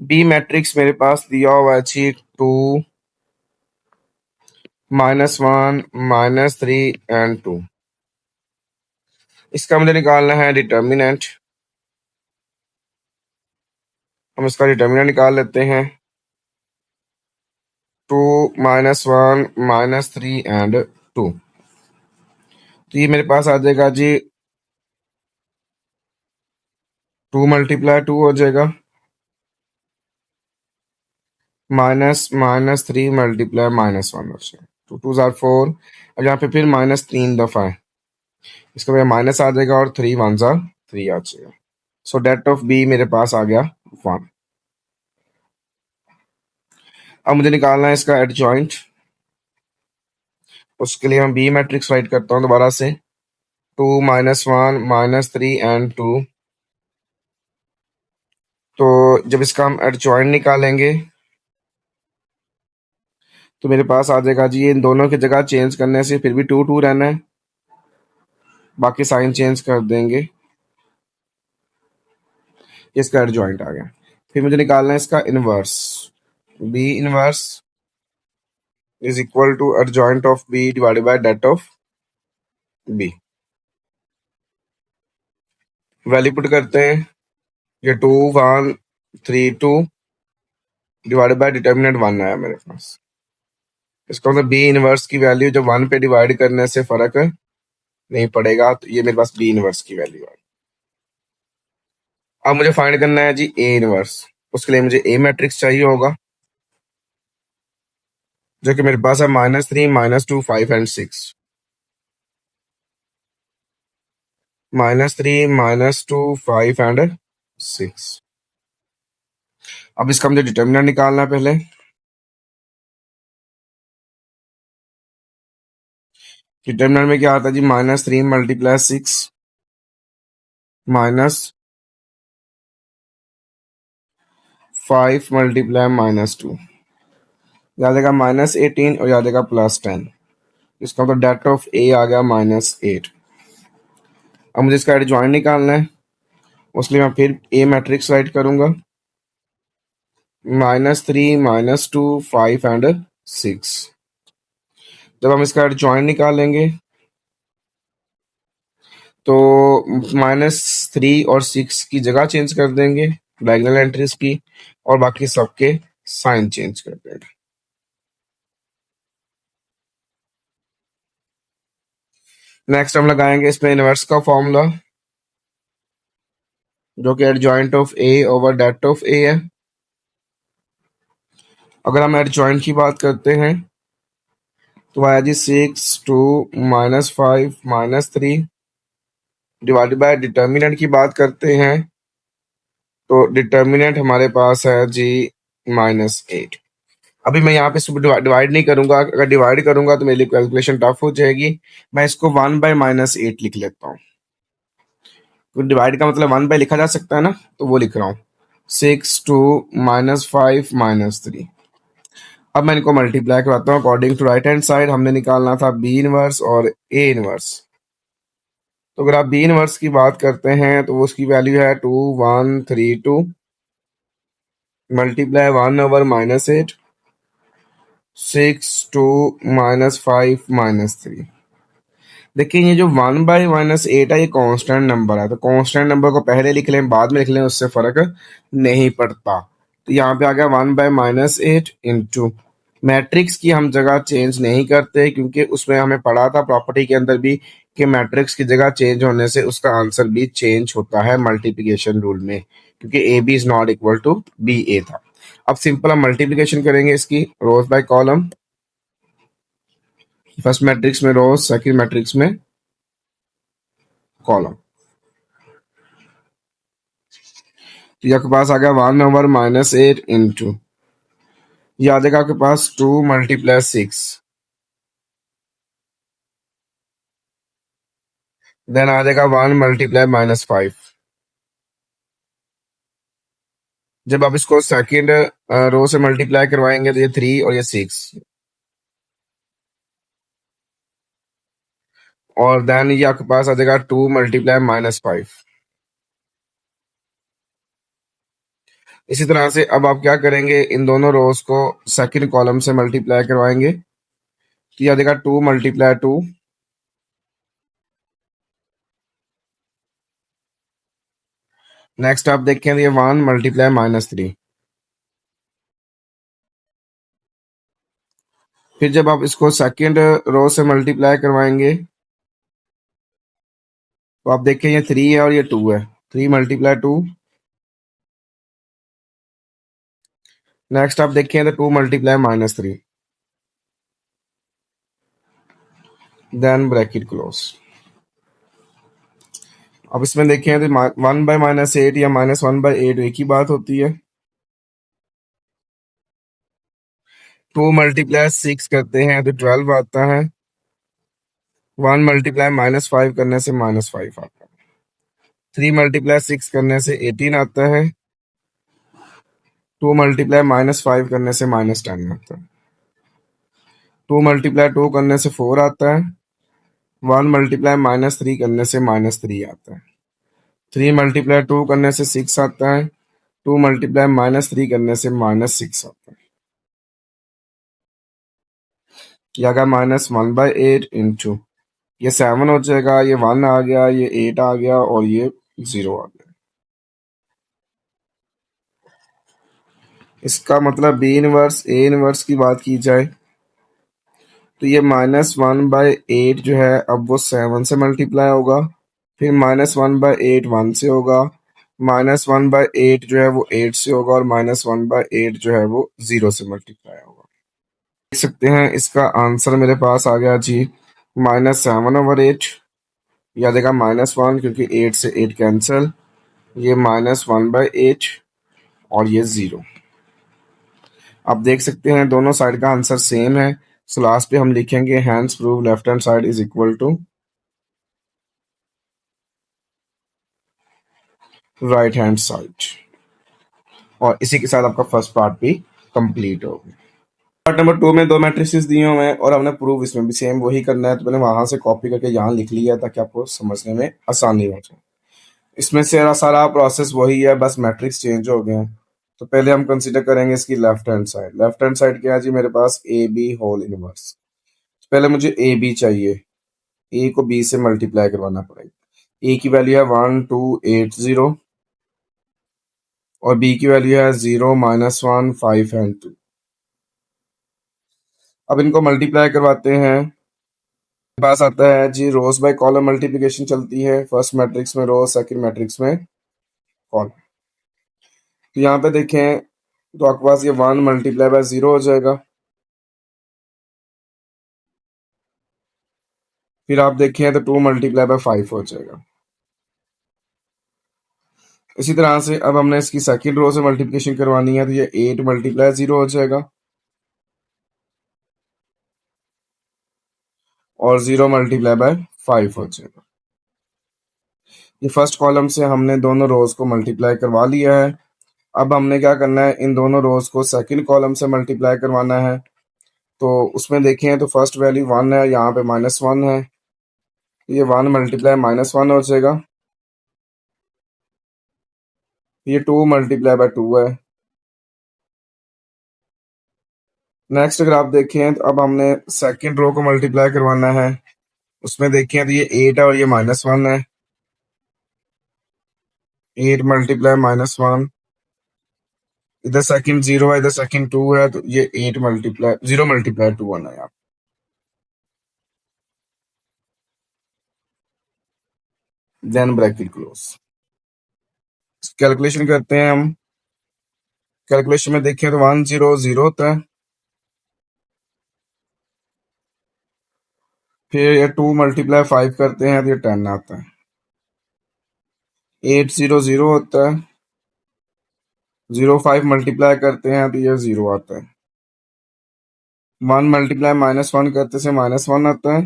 S1: बी मैट्रिक्स मेरे पास दिया हुआ है जी 2 -1 -3 एंड 2। इसका मुझे निकालना है डिटर्मिनेंट। हम इसका डिटर्मिनेंट निकाल लेते हैं। 2 -1 -3 एंड 2। तो ये मेरे पास आ जाएगा जी 2 × 2 हो जाएगा, -3 × -1 हो जाएगा। 2 2 ज़ार 4। अब यहाँ पे फिर -3 दफा है, इसका मेरा माइनस आ जाएगा, और 3 1 ज़ार 3 आ जाएगा। सो डेट ऑफ बी मेरे पास आ गया 1। अब मुझे निकालना है इसका एडजॉइंट। उसके लिए मैं बी मैट्रिक्स राइट करता हूँ दोबारा से। 2 -1 -3 एंड 2। तो जब इसका हम एडजॉइंट निकालेंगे, तो मेरे पास आ जाएगा जी, इन दोनों की जगह चेंज करने से फिर भी 2 2 रहना है, बाकी साइन चेंज कर देंगे। इसका एडजॉइंट आ गया। फिर मुझे निकालना है इसका inverse. B inverse is equal to adjoint of B divided by det of B. Value put करते हैं। ये 2 1 3 2 डिवाइडेड बाय डिटर्मिनेंट 1 आया मेरे पास। इसका मतलब बी इनवर्स की वैल्यू जब 1 पे डिवाइड करने से फर्क नहीं पड़ेगा, तो ये मेरे पास बी इनवर्स की वैल्यू है। अब मुझे फाइंड करना है जी ए इनवर्स। उसके लिए मुझे ए मैट्रिक्स चाहिए होगा, जो कि मेरे पास है -3 -2 5 एंड 6। -3 -2 5 एंड 6। अब इसका मुझे डिटर्मिनेंट निकालना है पहले। डिटर्मिनेंट में क्या आता है जी, -3 × 6 -5 × -2 याद आएगा -18, और याद आएगा +10। इसका मतलब डेट ऑफ ए आ गया -8। अब मुझे इसका एडजॉइंट निकालना है, उसलिए मैं फिर ए मैट्रिक्स राइट करूंगा। -3 -2 5 एंड 6। जब हम इसका एडजॉइंट निकालेंगे, तो -3 और 6 की जगह चेंज कर देंगे डायगोनल एंट्रीज की, और बाकी सबके साइन चेंज कर देंगे। नेक्स्ट हम लगाएंगे इसमें इनवर्स का फॉर्मूला, जो कि adjoint of A over det of A है। अगर हम एडजॉइंट की बात करते हैं, तो आया जी 6 2 -5 -3 डिवाइडेड बाय डिटर्मिनेंट की बात करते हैं तो डिटर्मिनेंट हमारे पास है जी -8। अभी मैं यहाँ पे डिवाइड नहीं करूंगा, अगर डिवाइड करूंगा तो मेरे लिए कैलकुलेशन टफ हो जाएगी। मैं इसको 1/-8 लिख लेता हूँ। तो डिवाइड का मतलब 1 बाय लिखा जा सकता है ना, तो वो लिख रहा हूँ। 6 2 -5 -3। अब मैं इनको मल्टीप्लाई करवाता हूँ according to right hand side. हमने निकालना था बी इनवर्स और ए इनवर्स। तो अगर आप बी इनवर्स की बात करते हैं तो वो उसकी वैल्यू है 2132 मल्टीप्लाई 1/-8 6 2 -5 -3। देखिए ये जो 1/-8 है ये कांस्टेंट नंबर है, तो कांस्टेंट नंबर को पहले लिख लें बाद में लिख लें उससे फर्क नहीं पड़ता। तो यहाँ पे आ गया 1/-8 इंटू मैट्रिक्स की हम जगह चेंज नहीं करते क्योंकि उसमें हमें पढ़ा था प्रॉपर्टी के अंदर भी कि मैट्रिक्स की जगह चेंज होने से उसका आंसर भी चेंज होता है मल्टीप्लिकेशन रूल में, क्योंकि A B is not equal to B A था। अब सिंपल हम मल्टीप्लिकेशन करेंगे इसकी rows by column. First matrix में रोज, सेकंड मैट्रिक्स में कॉलम। तो ये आपके पास आ गया 1/-8 इंटू ये आ जाएगा आपके पास 2 × 6, देन आ जाएगा 1 × -5। जब आप इसको सेकंड रो से मल्टीप्लाई करवाएंगे तो ये 3 और ये 6, और देन ये आपके पास आ जाएगा 2 × -5। इसी तरह से अब आप क्या करेंगे, इन दोनों रोज को सेकंड कॉलम से मल्टीप्लाई करवाएंगे तो ये आ जाएगा 2 × 2। नेक्स्ट आप देखें तो ये 1 × -3। फिर जब आप इसको सेकंड रो से मल्टीप्लाई करवाएंगे तो आप देखें ये 3 है और ये 2 है, 3 × 2। नेक्स्ट आप देखें तो 2 × -3, देन ब्रैकेट क्लोज। अब इसमें देखें तो 1/-8 या -1/8 एक ही बात होती है। 2 × 6 करते हैं तो 12 आता है। 1 × -5 करने से -5 आता है। 3 × 6 करने से 18 आता है। 2 × -5 करने से -10 आता है। 2 × 2 करने से 4 आता है। 1 × -3 करने से -3 आता है। 3 × 2 करने से 6 आता है। 2 × -3 करने से -6 आता है। यह आगा -1/8 इंटू ये 7 हो जाएगा, ये 1 आ गया, ये 8 आ गया और ये 0 आ गया। इसका मतलब बी इनवर्स ए इनवर्स की बात की जाए तो ये -1/8 जो है अब वो 7 से मल्टीप्लाई होगा, फिर -1/8 1 से होगा, -1/8 जो है वो 8 से होगा और -1/8 जो है वो 0 से मल्टीप्लाई होगा। देख सकते हैं इसका आंसर मेरे पास आ गया जी -7/8। या देगा -1 क्योंकि 8 से 8 कैंसिल, ये -1/8 और ये 0। आप देख सकते हैं दोनों साइड का आंसर सेम है। सो लास्ट पे हम लिखेंगे hence prove left hand side is equal to right hand side. और इसी के साथ आपका फर्स्ट पार्ट भी कंप्लीट हो गया। पार्ट नंबर 2 में 2 मैट्रिसेस दिए हुए हैं और हमने प्रूव इसमें भी सेम वही करना है, तो मैंने वहां से कॉपी करके यहाँ लिख लिया ताकि आपको समझने में आसानी हो जाए। इसमें से सारा प्रोसेस वही है, बस मैट्रिक्स चेंज हो गए हैं। तो पहले हम कंसीडर करेंगे इसकी left hand side. Left hand side क्या है जी, मेरे पास ए बी होल इनवर्स। पहले मुझे ए बी चाहिए, ए को बी से मल्टीप्लाई करवाना पड़ेगा। ए की वैल्यू है 1280 और बी की वैल्यू है 0 -1 5 एंड 2। अब इनको मल्टीप्लाई करवाते हैं। मेरे पास आता है जी रोज बाय कॉलम मल्टीप्लिकेशन चलती है, फर्स्ट मैट्रिक्स में रोज, सेकंड मैट्रिक्स में कॉलम। तो यहाँ पे देखें तो आपके पास ये 1 × 0 हो जाएगा। फिर आप देखें तो 2 × 5 हो जाएगा। इसी तरह से अब हमने इसकी सेकंड रो से मल्टीप्लिकेशन करवानी है, तो ये 8 मल्टीप्लाई 0 हो जाएगा और 0 मल्टीप्लाई बाय 5 हो जाएगा। ये फर्स्ट कॉलम से हमने दोनों रोज को मल्टीप्लाई करवा लिया है। अब हमने क्या करना है, इन दोनों रोज को सेकंड कॉलम से मल्टीप्लाई करवाना है। तो उसमें देखें तो फर्स्ट वैल्यू 1 है, यहाँ पे -1 है, ये 1 मल्टीप्लाई -1 हो जाएगा। ये 2 मल्टीप्लाई बाय 2 है। नेक्स्ट अगर आप देखें तो अब हमने सेकंड रो को मल्टीप्लाई करवाना है। उसमें देखें तो ये 8 है और ये -1 है। 8 मल्टीप्लाई -1, इधर सेकंड 0 है, इधर सेकंड 2 है, तो ये 8 मल्टीप्लाई 0 मल्टीप्लाई 2 आना है यहाँ। Then bracket close. कैलकुलेशन करते हैं हम। कैलकुलेशन में देखें तो 100 होता है, फिर ये 2 मल्टीप्लाई 5 करते हैं तो ये 10 आता है। 800 होता है, 05 मल्टीप्लाई करते हैं तो ये 0 आता है। 1 मल्टीप्लाई -1 करते से -1 आता है।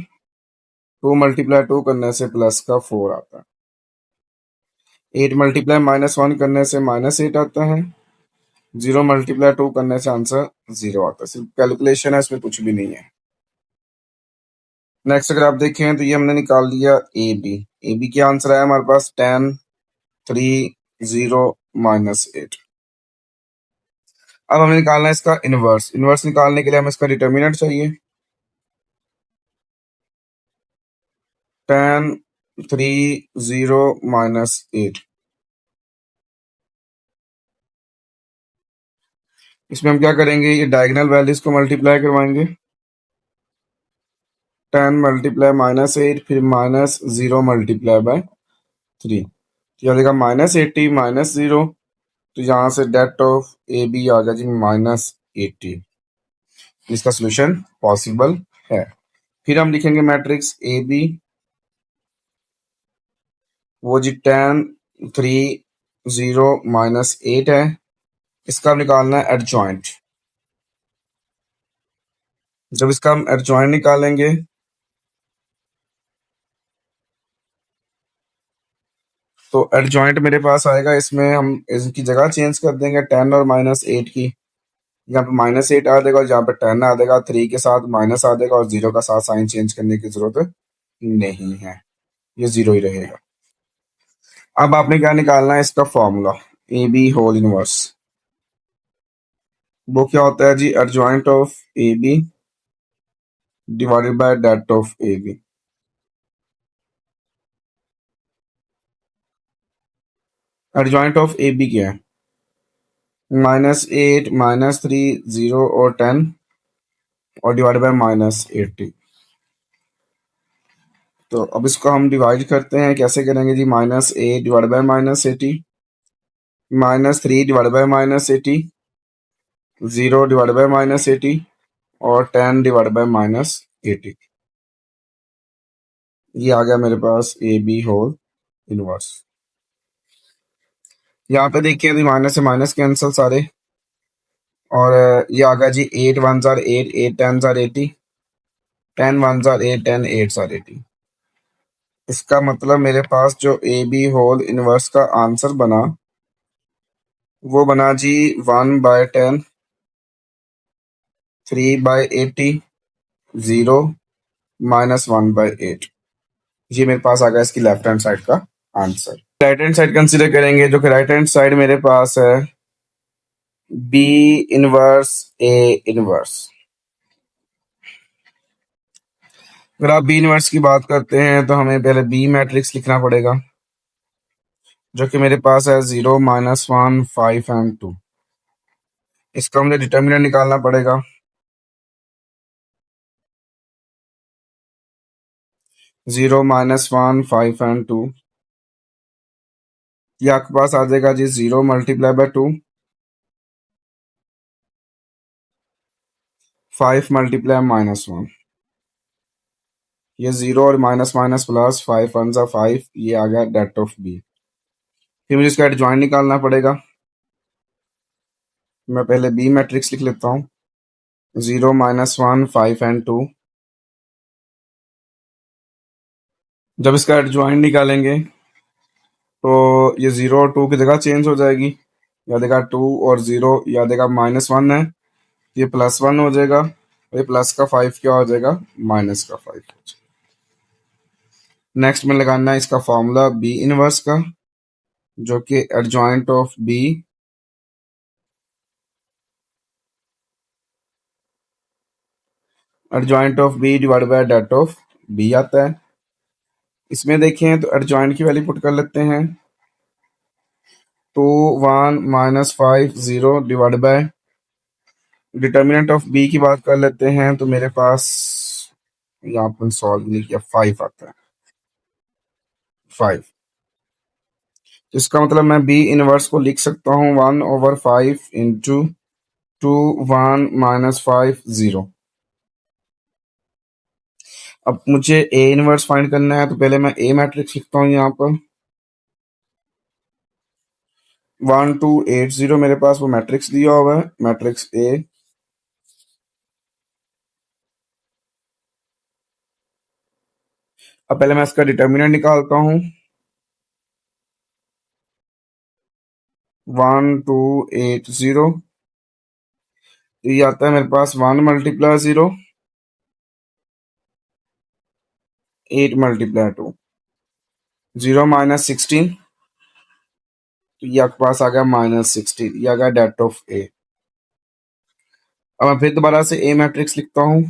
S1: 2 मल्टीप्लाई 2 करने से प्लस का 4 आता है। 8 मल्टीप्लाई -1 करने से -8 आता है। 0 मल्टीप्लाई 2 करने से आंसर 0 आता है। सिर्फ कैलकुलेशन है, इसमें कुछ भी नहीं है। नेक्स्ट अगर आप देखें तो ये हमने निकाल लिया ए बी क्या आंसर है हमारे पास 10 3 0 -8। अब हमें निकालना है इसका इनवर्स। इनवर्स निकालने के लिए हमें इसका डिटर्मिनेंट चाहिए। 10 3 0 -8। इसमें हम क्या करेंगे, ये डायगोनल वैल्यूज को मल्टीप्लाई करवाएंगे। 10 मल्टीप्लाई -8 फिर -0 मल्टीप्लाई बाय 3, तो यह देगा -80 -0, तो यहाँ से डेट ऑफ ए बी आ गया जी -80। इसका सोल्यूशन पॉसिबल है। फिर हम लिखेंगे मैट्रिक्स ए बी, वो जी 10 3 0 -8 है। इसका हम निकालना है एडजॉइंट। जब इसका हम एडजॉइंट निकालेंगे तो एडजॉइंट मेरे पास आएगा, इसमें हम इसकी जगह चेंज कर देंगे 10 और -8 की। यहाँ पे -8 आ जाएगा और यहाँ पे 10 आ जाएगा, 3 के साथ माइनस आ जाएगा और 0 का साथ साइन चेंज करने की जरूरत नहीं है, ये 0 ही रहेगा। अब आपने क्या निकालना है, इसका formula A B whole inverse. वो क्या होता है जी, adjoint of A B divided by det of A B. Adjoint of A B क्या है, -8 -3 0 और 10 और डिवाइड बाय -80। तो अब इसको हम डिवाइड करते हैं, कैसे करेंगे जी, -8 divide bye -80, -3 divide by -80, 0 divide bye -80 और 10 डिवाइड बाय -80। ये आ गया मेरे पास ए बी होल इनवर्स। यहाँ पे देखिए अभी माइनस से माइनस कैंसिल सारे, और ये आ गया जी 8 1 जार 8 8 10 जार 80, 10 1 जार 8 10 8 जार 80। इसका मतलब मेरे पास जो ए बी होल इनवर्स का आंसर बना वो बना जी 1/10, 3/80, 0 -1/8। ये मेरे पास आ गया इसकी लेफ्ट हैंड साइड का answer. Right hand side consider करेंगे, जो कि राइट हैंड साइड मेरे पास है बी इनवर्स ए इनवर्स। अगर आप बी इनवर्स की बात करते हैं तो हमें पहले बी मैट्रिक्स लिखना पड़ेगा, जो कि मेरे पास है 0 -1 5 एंड 2। इसका मुझे डिटर्मिनेंट निकालना पड़ेगा। 0 -1 5 एंड 2, ये आपके पास आ जाएगा जी 0 मल्टीप्लाई बाय 2, 5 मल्टीप्लाई -1, ये 0 और माइनस माइनस प्लस 5 1 5, ये आ गया डेट ऑफ बी। फिर मुझे इसका एडजॉइंट निकालना पड़ेगा। मैं पहले बी मैट्रिक्स लिख लेता हूँ। 0 - 1 5 एंड 2। जब इसका एडजॉइंट निकालेंगे तो ये 0 और 2 की जगह चेंज हो जाएगी। या देगा 2 और 0, या देगा -1 है, ये +1 हो जाएगा। ये प्लस का 5 क्या हो जाएगा, माइनस का 5 हो जाएगा। नेक्स्ट में लगाना है इसका फॉर्मूला बी इनवर्स का, जो कि adjoint of B divide by det of B आता है। इसमें देखें तो एडजॉइंट की वैल्यू पुट कर लेते हैं। 2 1 -5 0 divide by determinant of B की बात कर लेते हैं, तो मेरे पास यहाँ पर सॉल्व नहीं किया, 5 आता है। 5, इसका मतलब मैं बी इनवर्स को लिख सकता हूँ 1/5 इंटू 2 1 -5 0। अब मुझे ए इनवर्स फाइंड करना है, तो पहले मैं ए मैट्रिक्स लिखता हूँ यहाँ पर। 1 2 8 0 मेरे पास वो मैट्रिक्स दिया हुआ है, मैट्रिक्स ए। अब पहले मैं इसका डिटर्मिनेंट निकालता हूँ। 1 2 8 0, ये आता है मेरे पास 1 × 0, 8 × 2, 0 - 16, तो ये आपके पास आ गया -16, ये आ गया डेट ऑफ ए। अब मैं फिर दोबारा से ए मैट्रिक्स लिखता हूँ,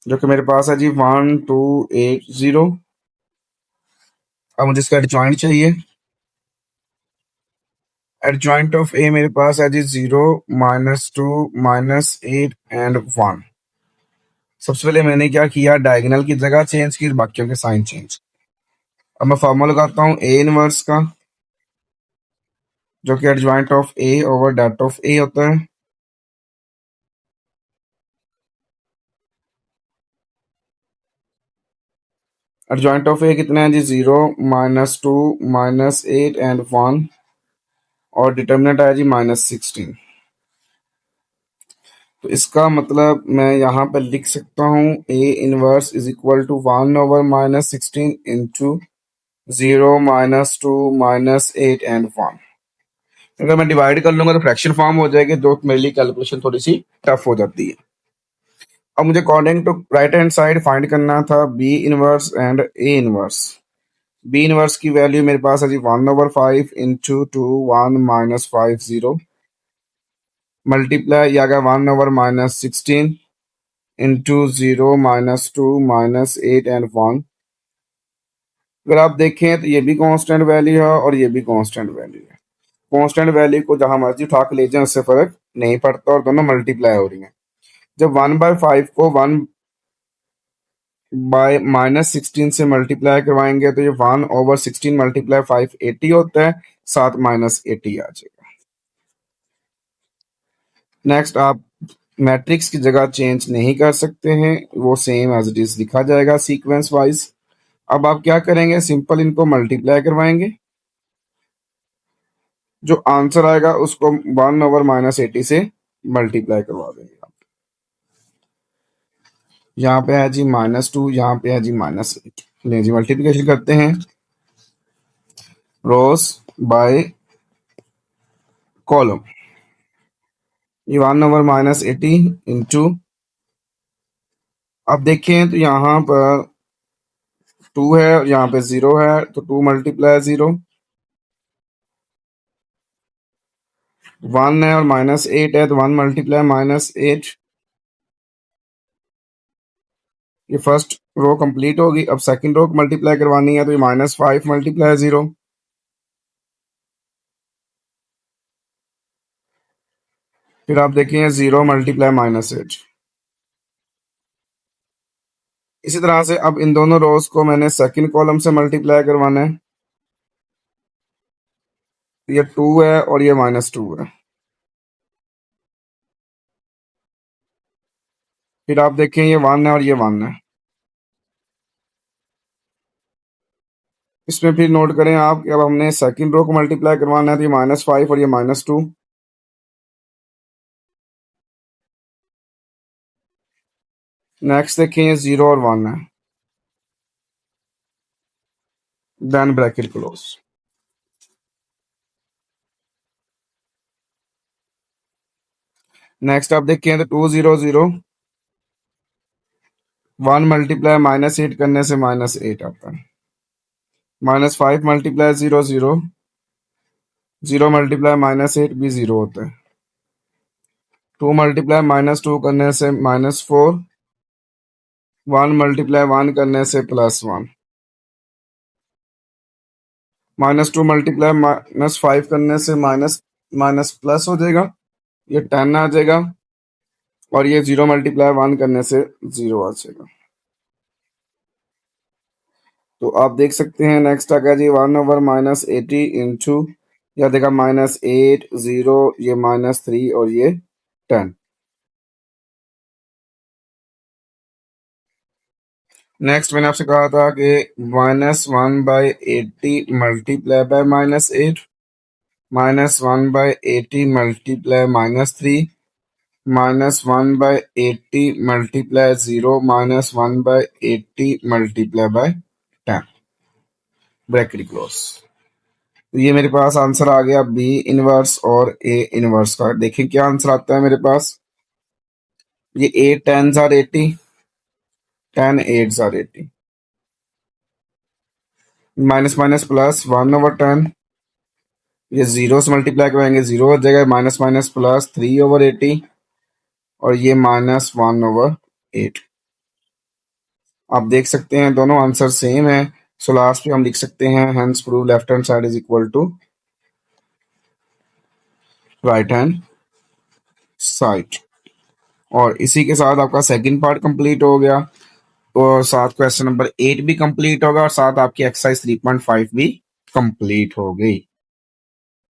S1: जो कि मेरे पास है जी 1 2 8 0। अब मुझे इसका एडजॉइंट चाहिए। एडजॉइंट ऑफ ए मेरे पास है जी 0 -2 -8 एंड 1। सबसे पहले मैंने क्या किया, डायगोनल की जगह चेंज की, बाकियों के साइन चेंज। अब मैं फॉर्मूला लगाता हूँ ए इनवर्स का, जो कि adjoint of A over det of A होता है। एडजॉइंट ऑफ ए कितना है जी, 0 -2 -8 एंड 1, और डिटर्मिनेंट आया जी -16। तो इसका मतलब मैं यहाँ पर लिख सकता हूँ A inverse is equal to 1/-16 into 0 -2 -8 and 1। अगर मैं डिवाइड कर लूंगा तो फ्रैक्शन फॉर्म हो जाएगी, जो मेरे लिए कैलकुलेशन थोड़ी सी टफ हो जाती है। अब मुझे according to right hand side find करना था B inverse and A inverse. B inverse की वैल्यू मेरे पास है जी 1/5 इंटू 2 1 -5 0 मल्टीप्लाई या 1/-16 इंटू 0 -2 -8 एंड 1। अगर आप देखें तो ये भी कांस्टेंट वैल्यू है और ये भी कांस्टेंट वैल्यू है। कांस्टेंट वैल्यू को जहां मर्जी उठा के ले जाए, उससे फर्क नहीं पड़ता, और दोनों मल्टीप्लाई हो रही हैं। जब 1/5 को 1/-16 से मल्टीप्लाई करवाएंगे तो ये 1/16 × 5 80 होता है, साथ -80 आ जाएगा। नेक्स्ट, आप मैट्रिक्स की जगह चेंज नहीं कर सकते हैं, वो सेम एज इट इज लिखा जाएगा सीक्वेंस वाइज। अब आप क्या करेंगे, सिंपल इनको मल्टीप्लाई करवाएंगे, जो आंसर आएगा उसको 1/-80 से मल्टीप्लाई करवा देंगे। यहाँ पे है जी -2, यहाँ पे है जी -8। ले जी मल्टीप्लिकेशन करते हैं, रोज बाय कॉलम। ये 1/-80 इंटू, अब देखें तो यहाँ पर 2 है और यहाँ पे 0 है, तो 2 × 0, 1 है और -8 है, तो 1 × -8। ये फर्स्ट रो कंप्लीट होगी। अब सेकंड रो मल्टीप्लाई करवानी है, तो ये -5 × 0। फिर आप देखें 0 × -8। इसी तरह से अब इन दोनों रोज को मैंने सेकंड कॉलम से मल्टीप्लाई करवाना है। ये 2 है और ये -2 है। फिर आप देखें ये 1 है और ये 1 है। इसमें फिर नोट करें आप कि अब हमने सेकंड रो को मल्टीप्लाई करवाना है, तो ये -5 और ये -2। नेक्स्ट देखें, ये 0 और 1 है, देन ब्रैकेट क्लोज। नेक्स्ट आप देखें तो 2 0 0, 1 मल्टीप्लाई -8 करने से -8 आता है। -5 मल्टीप्लाई 0 0, 0 मल्टीप्लाई -8 भी 0 होता है। 2 मल्टीप्लाई -2 करने से -4, 1 मल्टीप्लाई 1 करने से +1, -2 मल्टीप्लाई -5 करने से माइनस माइनस प्लस हो जाएगा, ये 10 आ जाएगा, और ये 0 मल्टीप्लाई 1 करने से 0 आ जाएगा। तो आप देख सकते हैं नेक्स्ट आ गया जी 1/-80 इंटू, या देखा -8 0, ये -3 और ये 10। नेक्स्ट मैंने आपसे कहा था कि -1/80 multiply by -8, -1/80 multiply -3, -1/80 multiply 0, -1/80 multiply by 10, bracket close. तो ये मेरे पास आंसर आ गया बी इनवर्स और ए इनवर्स का। देखिए क्या आंसर आता है मेरे पास। ये 8 10s are 80, 10 8s are 80, minus minus plus 1/10, ये 0 से मल्टीप्लाई करेंगे 0 हो जाएगा, माइनस माइनस प्लस 3/80, और ये -1/8। आप देख सकते हैं दोनों आंसर सेम है। सो लास्ट में हम लिख सकते हैं hence prove left hand side is equal to right hand side. और इसी के साथ आपका सेकंड पार्ट कंप्लीट हो गया, और साथ क्वेश्चन नंबर 8 भी कंप्लीट होगा, और साथ आपकी एक्सरसाइज 3.5 भी कंप्लीट हो गई।